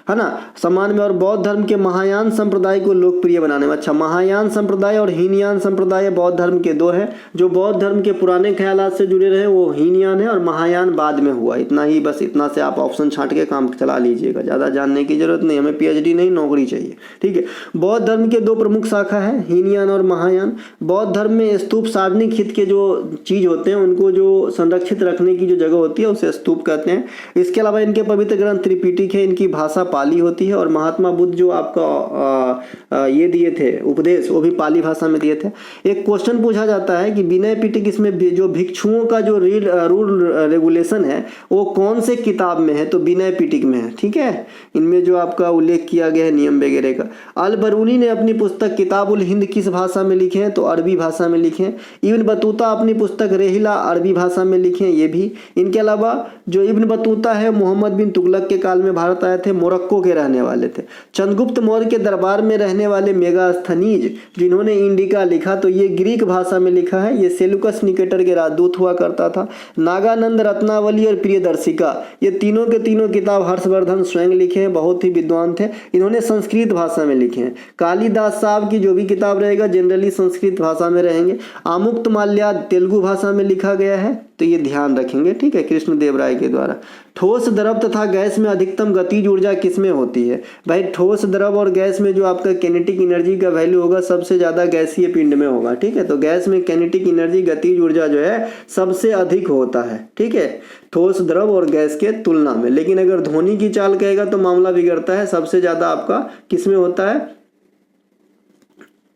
है ना सम्मान में, और बौद्ध धर्म के महायान संप्रदाय को लोकप्रिय बनाने में। अच्छा, महायान संप्रदाय और हीनयान संप्रदाय बौद्ध धर्म के 2 है। जो बौद्ध धर्म के पुराने ख्यालात से जुड़े रहे वो हीनयान है, और महायान बाद में हुआ। इतना ही, बस इतना से आप ऑप्शन छांट के काम चला लीजिएगा, ज़्यादा जानने की जरूरत नहीं, हमें PhD नहीं नौकरी चाहिए। ठीक है, बौद्ध धर्म के 2 प्रमुख शाखा है, हीनयान और महायान। बौद्ध धर्म में स्तूप सार्वजनिक हित के जो चीज होते हैं उनको जो संरक्षित रखने की जो जगह होती है उसे स्तूप कहते हैं। इसके अलावा इनके पवित्र ग्रंथ त्रिपिटक है, इनकी भाषा पाली होती है, और महात्मा बुद्ध जो आपका ये दिए थे उपदेश वो भी पाली भाषा में दिए थे। एक क्वेश्चन पूछा जाता है कि विनय पिटक, इसमें जो भिक्षुओं का जो रूल रेगुलेशन है वो कौन से किताब में है, तो विनय पिटक में है। ठीक है, इनमें जो आपका उल्लेख किया गया है नियम वगैरह का। अल बरूनी ने अपनी पुस्तक किताबुल हिंद किस भाषा में लिखे हैं, तो अरबी भाषा में लिखे हैं। इब्न बतूता अपनी पुस्तक रेहिला अरबी भाषा में लिखे हैं, ये भी। इनके अलावा जो इब्न बतूता है मोहम्मद बिन तुगलक के काल में भारत आए थे, मोरक्को के रहने वाले थे। चंद्रगुप्त मौर्य के दरबार में रहने वाले मेगास्थनीज जिन्होंने इंडिका लिखा, तो ये ग्रीक भाषा में लिखा है, ये सेलुकस निकेटर के राजदूत हुआ करता था। नागानंद, रत्नावली और प्रियदर्शिका, ये तीनों के तीनों किताब हर्षवर्धन स्वयं लिखे हैं, बहुत ही विद्वान थे, इन्होंने संस्कृत भाषा में लिखे हैं। कालिदास साहब की जो भी किताब रहेगा जनरली संस्कृत भाषा में रहेंगे। आमुक्तमाल्या तेलुगु भाषा में लिखा गया है, तो ये ध्यान रखेंगे। ठीक है, कृष्णदेव राय के द्वारा। ठोस, द्रव तथा गैस में अधिकतम गतिज ऊर्जा किसमें होती है, भाई ठोस, द्रव और गैस में जो आपका किनेटिक एनर्जी का वैल्यू होगा सबसे ज्यादा गैसीय पिंड में होगा। ठीक है, तो गैस में किनेटिक एनर्जी गतिज ऊर्जा जो है सबसे अधिक होता है। ठीक है, ठोस, द्रव और गैस के तुलना में। लेकिन अगर ध्वनि की चाल कहेगा तो मामला बिगड़ता है, सबसे ज्यादा आपका किसमें होता है,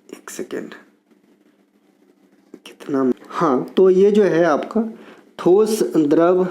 एक सेकेंड कितना, हाँ, तो ये जो है आपका ठोस, द्रव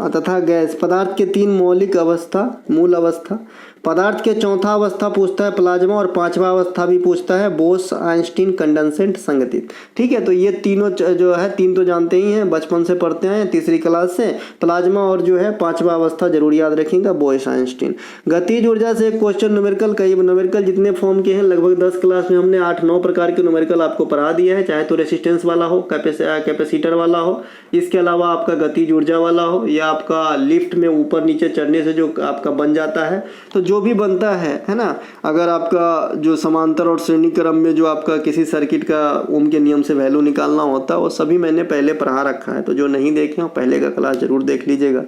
तथा गैस पदार्थ के 3 मौलिक अवस्था, मूल अवस्था। पदार्थ के चौथा अवस्था पूछता है प्लाज्मा, और 5वां अवस्था भी पूछता है बोस आइंस्टीन कंडेंसेट संगतित। ठीक है, तो ये तीनों जो है 3 तो जानते ही हैं, बचपन से पढ़ते हैं 3री क्लास से। प्लाज्मा और जो है 5वां अवस्था जरूर याद रखेंगे, बोस आइंस्टीन। गतिज ऊर्जा से एक क्वेश्चन न्यूमेरिकल, कई न्यूमेरिकल जितने फॉर्म के हैं लगभग 10 क्लास में हमने 8-9 प्रकार के न्यूमेरिकल आपको पढ़ा दिया है, चाहे तो रेसिस्टेंस वाला हो, कैपेसिटर वाला हो, इसके अलावा आपका गतिज ऊर्जा वाला हो, या आपका लिफ्ट में ऊपर नीचे चढ़ने से जो आपका बन जाता है। तो जो भी बनता है ना, अगर आपका जो समांतर और श्रेणी क्रम में जो आपका किसी सर्किट का ओम के नियम से वैल्यू निकालना होता है वो सभी मैंने पहले पढ़ा रखा है, तो जो नहीं देखे हो पहले का क्लास जरूर देख लीजिएगा।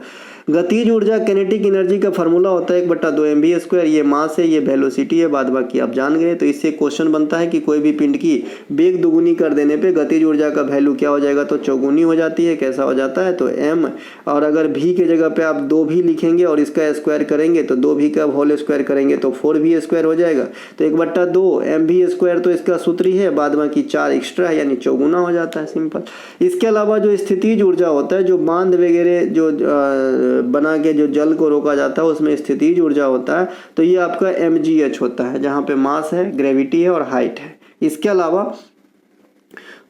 गतिज ऊर्जा कैनेटिक एनर्जी का फार्मूला होता है 1/2 mv²। ये मास है, ये वेलोसिटी है, बाद बाकी आप जान गए। तो इससे क्वेश्चन बनता है कि कोई भी पिंड की वेग दुगुनी कर देने पे गतिज ऊर्जा का वैल्यू क्या हो जाएगा, तो चौगुनी हो जाती है। कैसा हो जाता है, तो m, और अगर v के जगह पे आप 2v लिखेंगे और इसका स्क्वायर करेंगे तो 2v का होल स्क्वायर करेंगे तो 4v² हो जाएगा। तो 1/2 mv² तो इसका सूत्र ही है, बाद बाकी 4 एक्स्ट्रा है यानी चौगुना हो जाता है, सिंपल। इसके अलावा जो स्थितिज ऊर्जा होता है, जो बांध वगैरह जो बना के जो जल को रोका जाता है उसमें स्थितिज ऊर्जा होता है, तो ये आपका mgh होता है, जहाँ पे मास है, ग्रेविटी है और हाइट है। इसके अलावा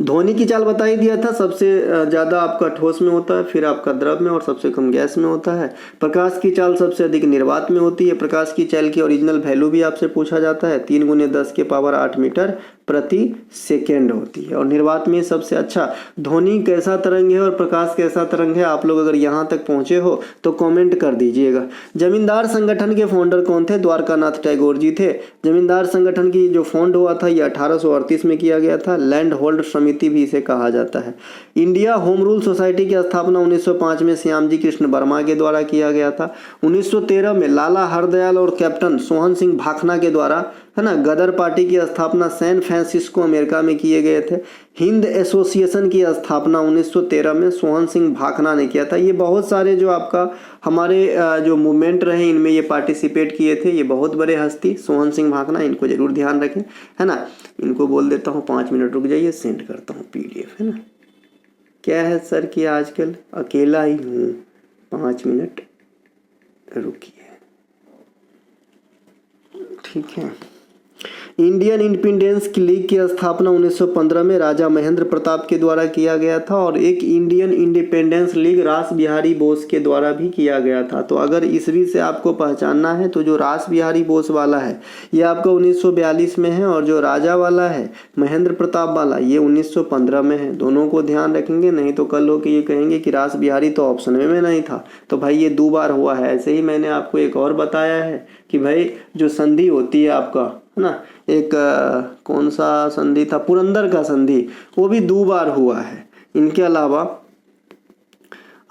ध्वनि की चाल बता ही दिया था, सबसे ज़्यादा आपका ठोस में होता है, फिर आपका द्रव में और सबसे कम गैस में होता है। प्रकाश की चाल सबसे अधिक निर्वात में होती है। प्रकाश की चाल की ओरिजिनल वैल्यू भी आपसे पूछा जाता है, 3 × 10⁸ मीटर प्रति सेकेंड होती है। और निर्वात में सबसे अच्छा ध्वनि कैसा तरंग है और प्रकाश कैसा तरंग है, आप लोग अगर यहाँ तक पहुँचे हो तो कमेंट कर दीजिएगा। जमींदार संगठन के फाउंडर कौन थे, द्वारकानाथ टैगोर जी थे। जमींदार संगठन की जो फाउंड हुआ था ये 1838 में किया गया था। लैंड होल्ड समिति भी इसे कहा जाता है। इंडिया होम रूल सोसाइटी की स्थापना 1905 में श्यामजी कृष्ण वर्मा के द्वारा किया गया था। 1913 में लाला हरदयाल और कैप्टन सोहन सिंह भाखना के द्वारा, है ना, गदर पार्टी की स्थापना सैन फ्रांसिस्को अमेरिका में किए गए थे। हिंद एसोसिएशन की स्थापना 1913 में सोहन सिंह भाखना ने किया था। ये बहुत सारे जो आपका हमारे जो मूवमेंट रहे इनमें ये पार्टिसिपेट किए थे। ये बहुत बड़े हस्ती सोहन सिंह भाखना, इनको जरूर ध्यान रखें, है ना। इनको बोल देता हूँ 5 मिनट रुक जाइए, सेंड करता हूँ PDF, है ना। क्या है सर कि आजकल अकेला ही हूँ, 5 मिनट रुकिए, ठीक है। इंडियन इंडिपेंडेंस की लीग की स्थापना 1915 में राजा महेंद्र प्रताप के द्वारा किया गया था। और एक इंडियन इंडिपेंडेंस लीग रास बिहारी बोस के द्वारा भी किया गया था। तो अगर ईस्वी से आपको पहचानना है तो जो रास बिहारी बोस वाला है ये आपका 1942 में है, और जो राजा वाला है महेंद्र प्रताप वाला ये 1915 में है। दोनों को ध्यान रखेंगे, नहीं तो कल लोग ये कहेंगे कि रास बिहारी तो ऑप्शन में नहीं था। तो भाई ये 2 बार हुआ है। ऐसे ही मैंने आपको एक और बताया है कि भाई जो संधि होती है आपका, है ना, एक कौन सा संधि था, पुरंदर का संधि, वो भी 2 बार हुआ है। इनके अलावा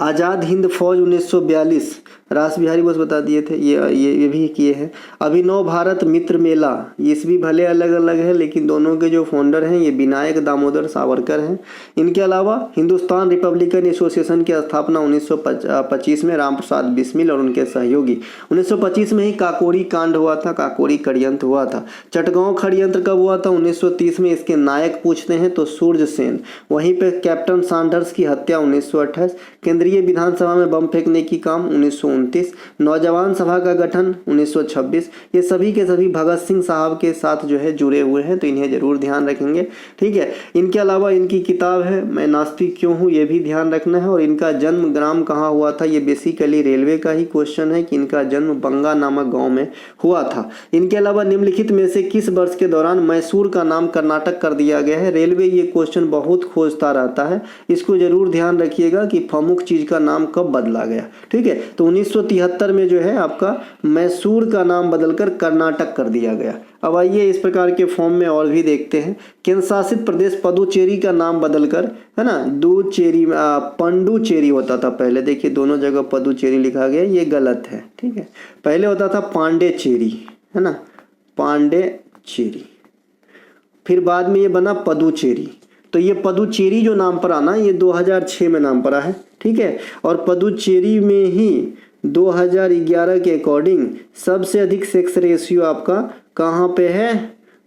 आज़ाद हिंद फौज 1942 रास बिहारी बोस बता दिए थे, ये भी किए हैं। अभिनव भारत मित्र मेला, ये भी भले अलग अलग है लेकिन दोनों के जो फाउंडर हैं ये विनायक दामोदर सावरकर हैं। इनके अलावा हिंदुस्तान रिपब्लिकन एसोसिएशन की स्थापना 1925 में राम प्रसाद बिस्मिल और उनके सहयोगी। 1925 में ही काकोरी कांड हुआ था, काकोरी षड्यंत्र हुआ था। चटगांव षड्यंत्र कब हुआ था, 1930 में। इसके नायक पूछते हैं तो सूर्य सेन। वहीं पे कैप्टन सैंडर्स की हत्या 1928। केंद्रीय विधानसभा में बम फेंकने की काम 1929। नौजवान सभा का गठन 1926। ये सभी के सभी भगत सिंह साहब के साथ जो है जुड़े हुए हैं, तो इन्हें जरूर ध्यान रखेंगे, ठीक है। इनके अलावा इनकी किताब है मैं नास्तिक क्यों हूँ, ये भी ध्यान रखना है। और इनका जन्म ग्राम कहाँ हुआ था, ये बेसिकली रेलवे का ही क्वेश्चन है कि इनका जन्म बंगा नामक गाँव में हुआ था। इनके अलावा निम्नलिखित में से किस वर्ष के दौरान मैसूर का नाम कर्नाटक कर दिया गया है। रेलवे ये क्वेश्चन बहुत खोजता रहता है, इसको जरूर ध्यान रखिएगा कि प्रमुख चीज का नाम कब बदला गया, ठीक है। तो 1973 में जो है आपका मैसूर का नाम बदलकर कर्नाटक कर दिया गया। अब आइए इस प्रकार के फॉर्म में और भी देखते हैं। केंद्र शासित प्रदेश पुडुचेरी का नाम बदलकर, है ना, पांडुचेरी होता था पहले। देखिए दोनों जगह पुडुचेरी लिखा गया, ये गलत है, ठीक है। पहले होता था पांडेचेरी, है ना, पांडेचेरी, फिर बाद में ये बना पुडुचेरी। तो ये पुडुचेरी जो नाम पर आना ये 2006 में नाम पड़ा है, ठीक है। और पुडुचेरी में ही 2011 के अकॉर्डिंग सबसे अधिक सेक्स रेशियो आपका कहाँ पे है,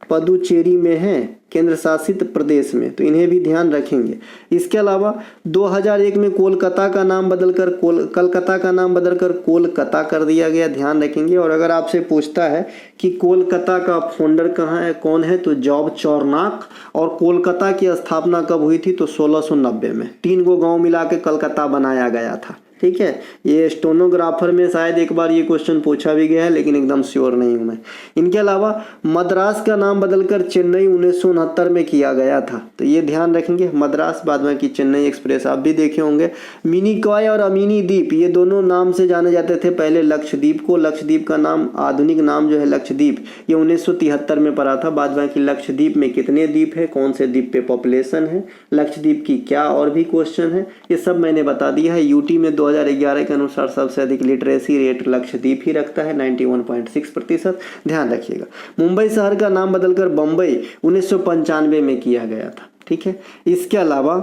पुडुचेरी में है, केंद्र शासित प्रदेश में। तो इन्हें भी ध्यान रखेंगे। इसके अलावा 2001 में कोलकाता का नाम बदलकर कलकत्ता का नाम बदलकर कोलकाता कर दिया गया, ध्यान रखेंगे। और अगर आपसे पूछता है कि कोलकाता का फाउंडर कहाँ है, कौन है, तो जॉब चौरनाक। और कोलकाता की स्थापना कब हुई थी, तो 1690 में। 3 गो गाँव मिला के कलकत्ता बनाया गया था, ठीक है। ये स्टेनोग्राफर में शायद एक बार ये क्वेश्चन पूछा भी गया है, लेकिन एकदम श्योर नहीं हूं मैं। इनके अलावा मद्रास का नाम बदलकर चेन्नई 1969 में किया गया था, तो ये ध्यान रखेंगे। मद्रास बाद में की चेन्नई एक्सप्रेस आप भी देखे होंगे। मिनिकॉय और अमीनी द्वीप ये दोनों नाम से जाने जाते थे पहले लक्षद्वीप को। लक्षद्वीप का नाम आधुनिक नाम जो है लक्षद्वीप, ये 1973 में पड़ा था। बाद में की लक्षद्वीप में कितने द्वीप है, कौन से द्वीप पे पॉपुलेशन है, लक्षद्वीप की क्या और भी क्वेश्चन है, ये सब मैंने बता दिया है। यूटी में 2011 के अनुसार सबसे अधिक लिटरेसी रेट लक्षद्वीप ही रखता है 91.6%। ध्यान रखिएगा। मुंबई शहर का नाम बदलकर बम्बई 1995 में किया गया था। ठीक है। इसके अलावा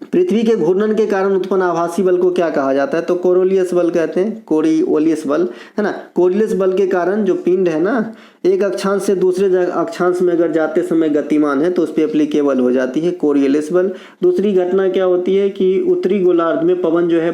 पृथ्वी के घूर्णन के कारण उत्पन्न आभासी बल को क्या कहा जाता है? तो कोरियोलिस बल कहते हैं, कोरियोलिस बल, है ना। कोरियोलिस बल के कारण जो पिंड है ना, एक अक्षांश से दूसरे अक्षांश में अगर जाते समय गतिमान है तो उस पर एप्लीकेबल हो जाती है कोरियोलिस बल। दूसरी घटना क्या होती है कि उत्तरी गोलार्ध में पवन जो है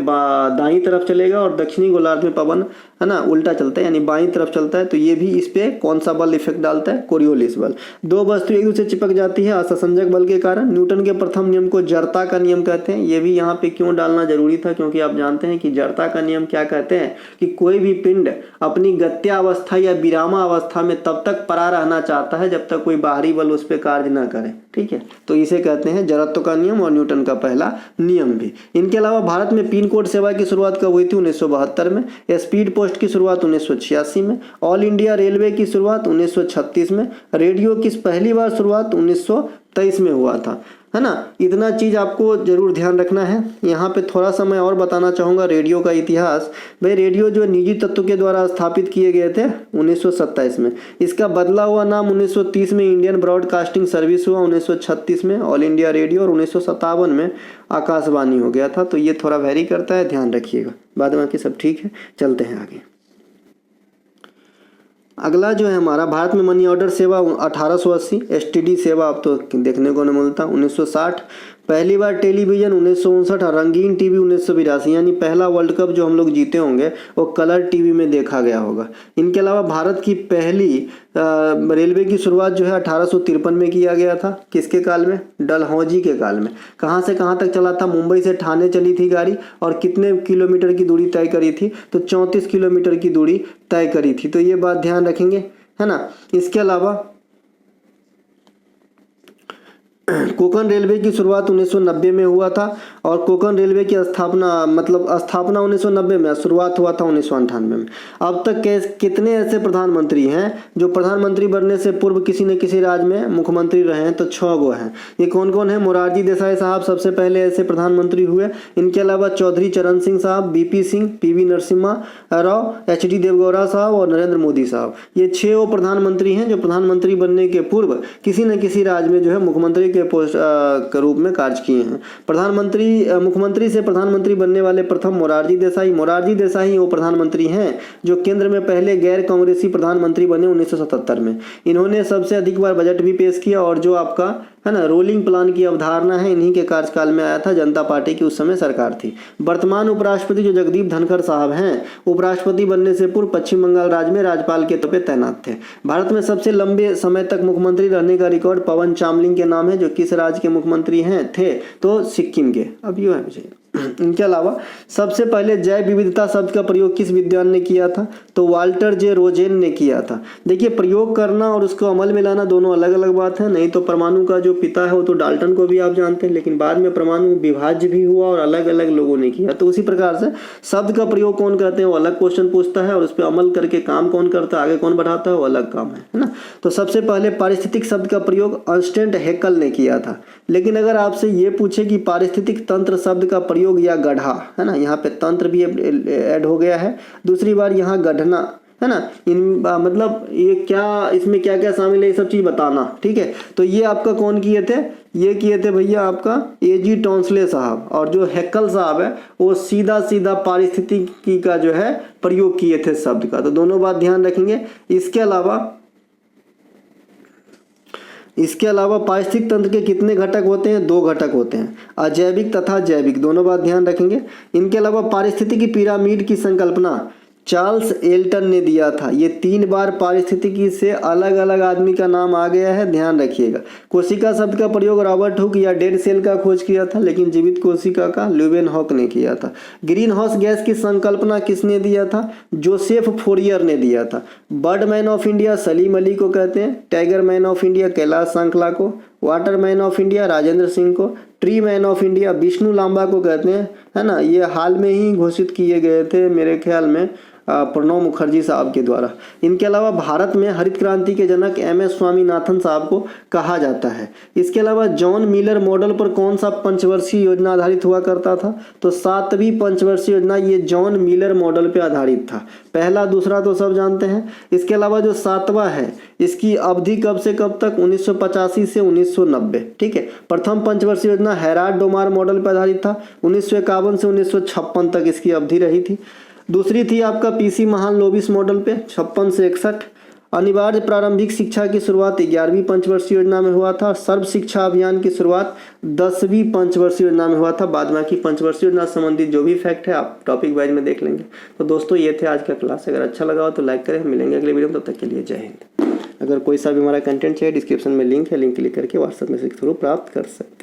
दाईं तरफ चलेगा और दक्षिणी गोलार्ध में पवन, है ना, उल्टा चलता है, यानी बाईं तरफ चलता है। तो ये भी इस पे कौन सा बल इफेक्ट डालता है? कोरियोलिस बल। दो वस्तु एक दूसरे चिपक जाती है असंसंजक बल के कारण। न्यूटन के प्रथम नियम को जड़ता का नियम कहते हैं। ये भी यहाँ पे क्यों डालना जरूरी था? क्योंकि आप जानते हैं कि जड़ता का नियम क्या कहते हैं कि कोई भी पिंड अपनी गत्यावस्था या विरामावस्था में तब तक पड़ा रहना चाहता है जब तक कोई बाहरी बल उस पर कार्य न करे। ठीक है। तो इसे कहते हैं जड़त्व का नियम और न्यूटन का पहला नियम भी। इनके अलावा भारत में पिन कोड सेवा की शुरुआत कब हुई थी? 1972 में। स्पीड पोस्ट की शुरुआत 1986 में। ऑल इंडिया रेलवे की शुरुआत 1936 में। रेडियो की पहली बार शुरुआत 1923 में हुआ था, है ना। इतना चीज आपको जरूर ध्यान रखना है। यहाँ पे थोड़ा सा मैं और बताना चाहूँगा रेडियो का इतिहास। भाई रेडियो जो निजी तत्व के द्वारा स्थापित किए गए थे 1927 में। इसका बदला हुआ नाम 1930 में इंडियन ब्रॉडकास्टिंग सर्विस हुआ, 1936 में ऑल इंडिया रेडियो और 1957 में आकाशवाणी हो गया था। तो ये थोड़ा वेरी करता है, ध्यान रखिएगा। बाद बाकी सब ठीक है। चलते हैं आगे। अगला जो है हमारा भारत में मनी ऑर्डर सेवा 1880, एसटीडी सेवा अब तो देखने को नहीं मिलता 1960, पहली बार टेलीविजन 1959 और रंगीन टीवी 1982, यानी पहला वर्ल्ड कप जो हम लोग जीते होंगे वो कलर टीवी में देखा गया होगा। इनके अलावा भारत की पहली रेलवे की शुरुआत जो है 1853 में किया गया था। किसके काल में? डलहौजी के काल में। कहाँ से कहाँ तक चला था? मुंबई से ठाणे चली थी गाड़ी और कितने किलोमीटर की दूरी तय करी थी? तो 34 किलोमीटर की दूरी तय करी थी। तो ये बात ध्यान रखेंगे, है ना। इसके अलावा कोंकण रेलवे की शुरुआत 1990 में हुआ था और कोंकण रेलवे की स्थापना 1990 में, शुरुआत हुआ था 1998 में। अब तक कितने ऐसे प्रधानमंत्री हैं जो प्रधानमंत्री बनने से पूर्व किसी न किसी राज्य में मुख्यमंत्री रहे हैं? तो 6 गो हैं। ये कौन कौन है? मोरारजी देसाई साहब सबसे पहले ऐसे प्रधानमंत्री हुए। इनके अलावा चौधरी चरण सिंह साहब, BP Singh, PV Narasimha Rao, HD Deve Gowda साहब और नरेंद्र मोदी साहब। ये 6 वो प्रधानमंत्री हैं जो प्रधानमंत्री बनने के पूर्व किसी न किसी राज्य में जो है मुख्यमंत्री के पोस्ट के रूप में कार्य किए हैं। मुख्यमंत्री से प्रधानमंत्री बनने वाले प्रथम मोरारजी देसाई वो प्रधानमंत्री हैं जो केंद्र में पहले गैर कांग्रेसी प्रधानमंत्री बने 1977 में। इन्होंने सबसे अधिक बार बजट भी पेश किया और जो आपका, है ना, रोलिंग प्लान की अवधारणा है इन्हीं के कार्यकाल में आया था। जनता पार्टी की उस समय सरकार थी। वर्तमान उपराष्ट्रपति जो जगदीप धनखड़ साहब हैं, उपराष्ट्रपति बनने से पूर्व पश्चिम बंगाल राज्य में राज्यपाल के तौर पर तैनात थे। भारत में सबसे लंबे समय तक मुख्यमंत्री रहने का रिकॉर्ड पवन चामलिंग के नाम है, जो किस राज्य के मुख्यमंत्री थे? तो सिक्किम के। अब ये है मुझे इनके अलावा सबसे पहले जैव विविधता शब्द का प्रयोग किस विद्वान ने किया था? तो वाल्टर जे रोजेन ने किया था। देखिए, प्रयोग करना और उसको अमल में लाना दोनों अलग अलग बात है। नहीं तो परमाणु का जो पिता है वो तो डाल्टन को भी आप जानते हैं, लेकिन बाद में परमाणु विभाज्य भी हुआ और अलग अलग लोगों ने किया। तो उसी प्रकार से शब्द का प्रयोग कौन करते हैं वो अलग क्वेश्चन पूछता है और उस पर अमल करके काम कौन करता है, आगे कौन बढ़ाता है, वो अलग काम है ना। तो सबसे पहले पारिस्थितिक शब्द का प्रयोग अर्नस्ट हैकेल ने किया था। लेकिन अगर आपसे ये पूछे कि पारिस्थितिक तंत्र शब्द का प्रयोग या गढ़ा, है ना, यहाँ पे तंत्र भी ऐड हो गया है। दूसरी बार यहाँ गढ़ना, है ना, मतलब ये क्या, इसमें क्या क्या शामिल है ये सब चीज बताना। ठीक है। तो ये आपका कौन किए थे? ये किए थे भैया आपका एजी टॉन्सले साहब। और जो हैकेल साहब है वो सीधा सीधा पारिस्थितिकी का जो है प्रयोग किए थे शब्द का। तो दोनों बात ध्यान रखेंगे। इसके अलावा पारिस्थितिक तंत्र के कितने घटक होते हैं? 2 घटक होते हैं, अजैविक तथा जैविक। दोनों बात ध्यान रखेंगे। इनके अलावा पारिस्थितिकी पिरामिड की संकल्पना चार्ल्स एल्टन ने दिया था। ये 3 बार पारिस्थितिकी से अलग अलग आदमी का नाम आ गया है, ध्यान रखिएगा। कोशिका शब्द का प्रयोग रॉबर्ट हुक या डेड सेल का खोज किया था, लेकिन जीवित कोशिका का ल्यूवेनहॉक ने किया था। ग्रीन हाउस गैस की संकल्पना किसने दिया था? जोसेफ फोरियर ने दिया था। Bird man of India Salim Ali को कहते हैं। Tiger man of India Kailash Sankhala को। Water man of India Rajendra Singh को। Tree man of India Vishnu Lamba को कहते हैं, है ना। ये हाल में ही घोषित किए गए थे मेरे ख्याल में प्रणब मुखर्जी साहब के द्वारा। इनके अलावा भारत में हरित क्रांति के जनक MS स्वामीनाथन साहब को कहा जाता है। इसके अलावा जॉन मिलर मॉडल पर कौन सा पंचवर्षीय योजना आधारित हुआ करता था? तो 7वीं पंचवर्षीय योजना ये जॉन मिलर मॉडल पर आधारित था। पहला दूसरा तो सब जानते हैं। इसके अलावा जो 7वां है इसकी अवधि कब से कब तक? 1985 से 1990। ठीक है। प्रथम पंचवर्षीय योजना हैराल्ड डोमार मॉडल पर आधारित था। 1951 से 1956 तक इसकी अवधि रही थी। दूसरी थी आपका PC महालनोबिस मॉडल पे 56 से 61। अनिवार्य प्रारंभिक शिक्षा की शुरुआत 11वीं पंचवर्षीय योजना में हुआ था। सर्व शिक्षा अभियान की शुरुआत 10वीं पंचवर्षीय योजना में हुआ था। बाद बाकी पंचवर्षीय योजना संबंधित जो भी फैक्ट है आप टॉपिक वाइज में देख लेंगे। तो दोस्तों ये थे आज का क्लास। अगर अच्छा लगा हो तो लाइक करें। मिलेंगे अगले वीडियो में, तब तक के लिए जय हिंद। अगर कोई सा भी हमारा कंटेंट चाहिए डिस्क्रिप्शन में लिंक है, लिंक क्लिक करके व्हाट्सएप मैसेज के थ्रू प्राप्त कर सकते हैं।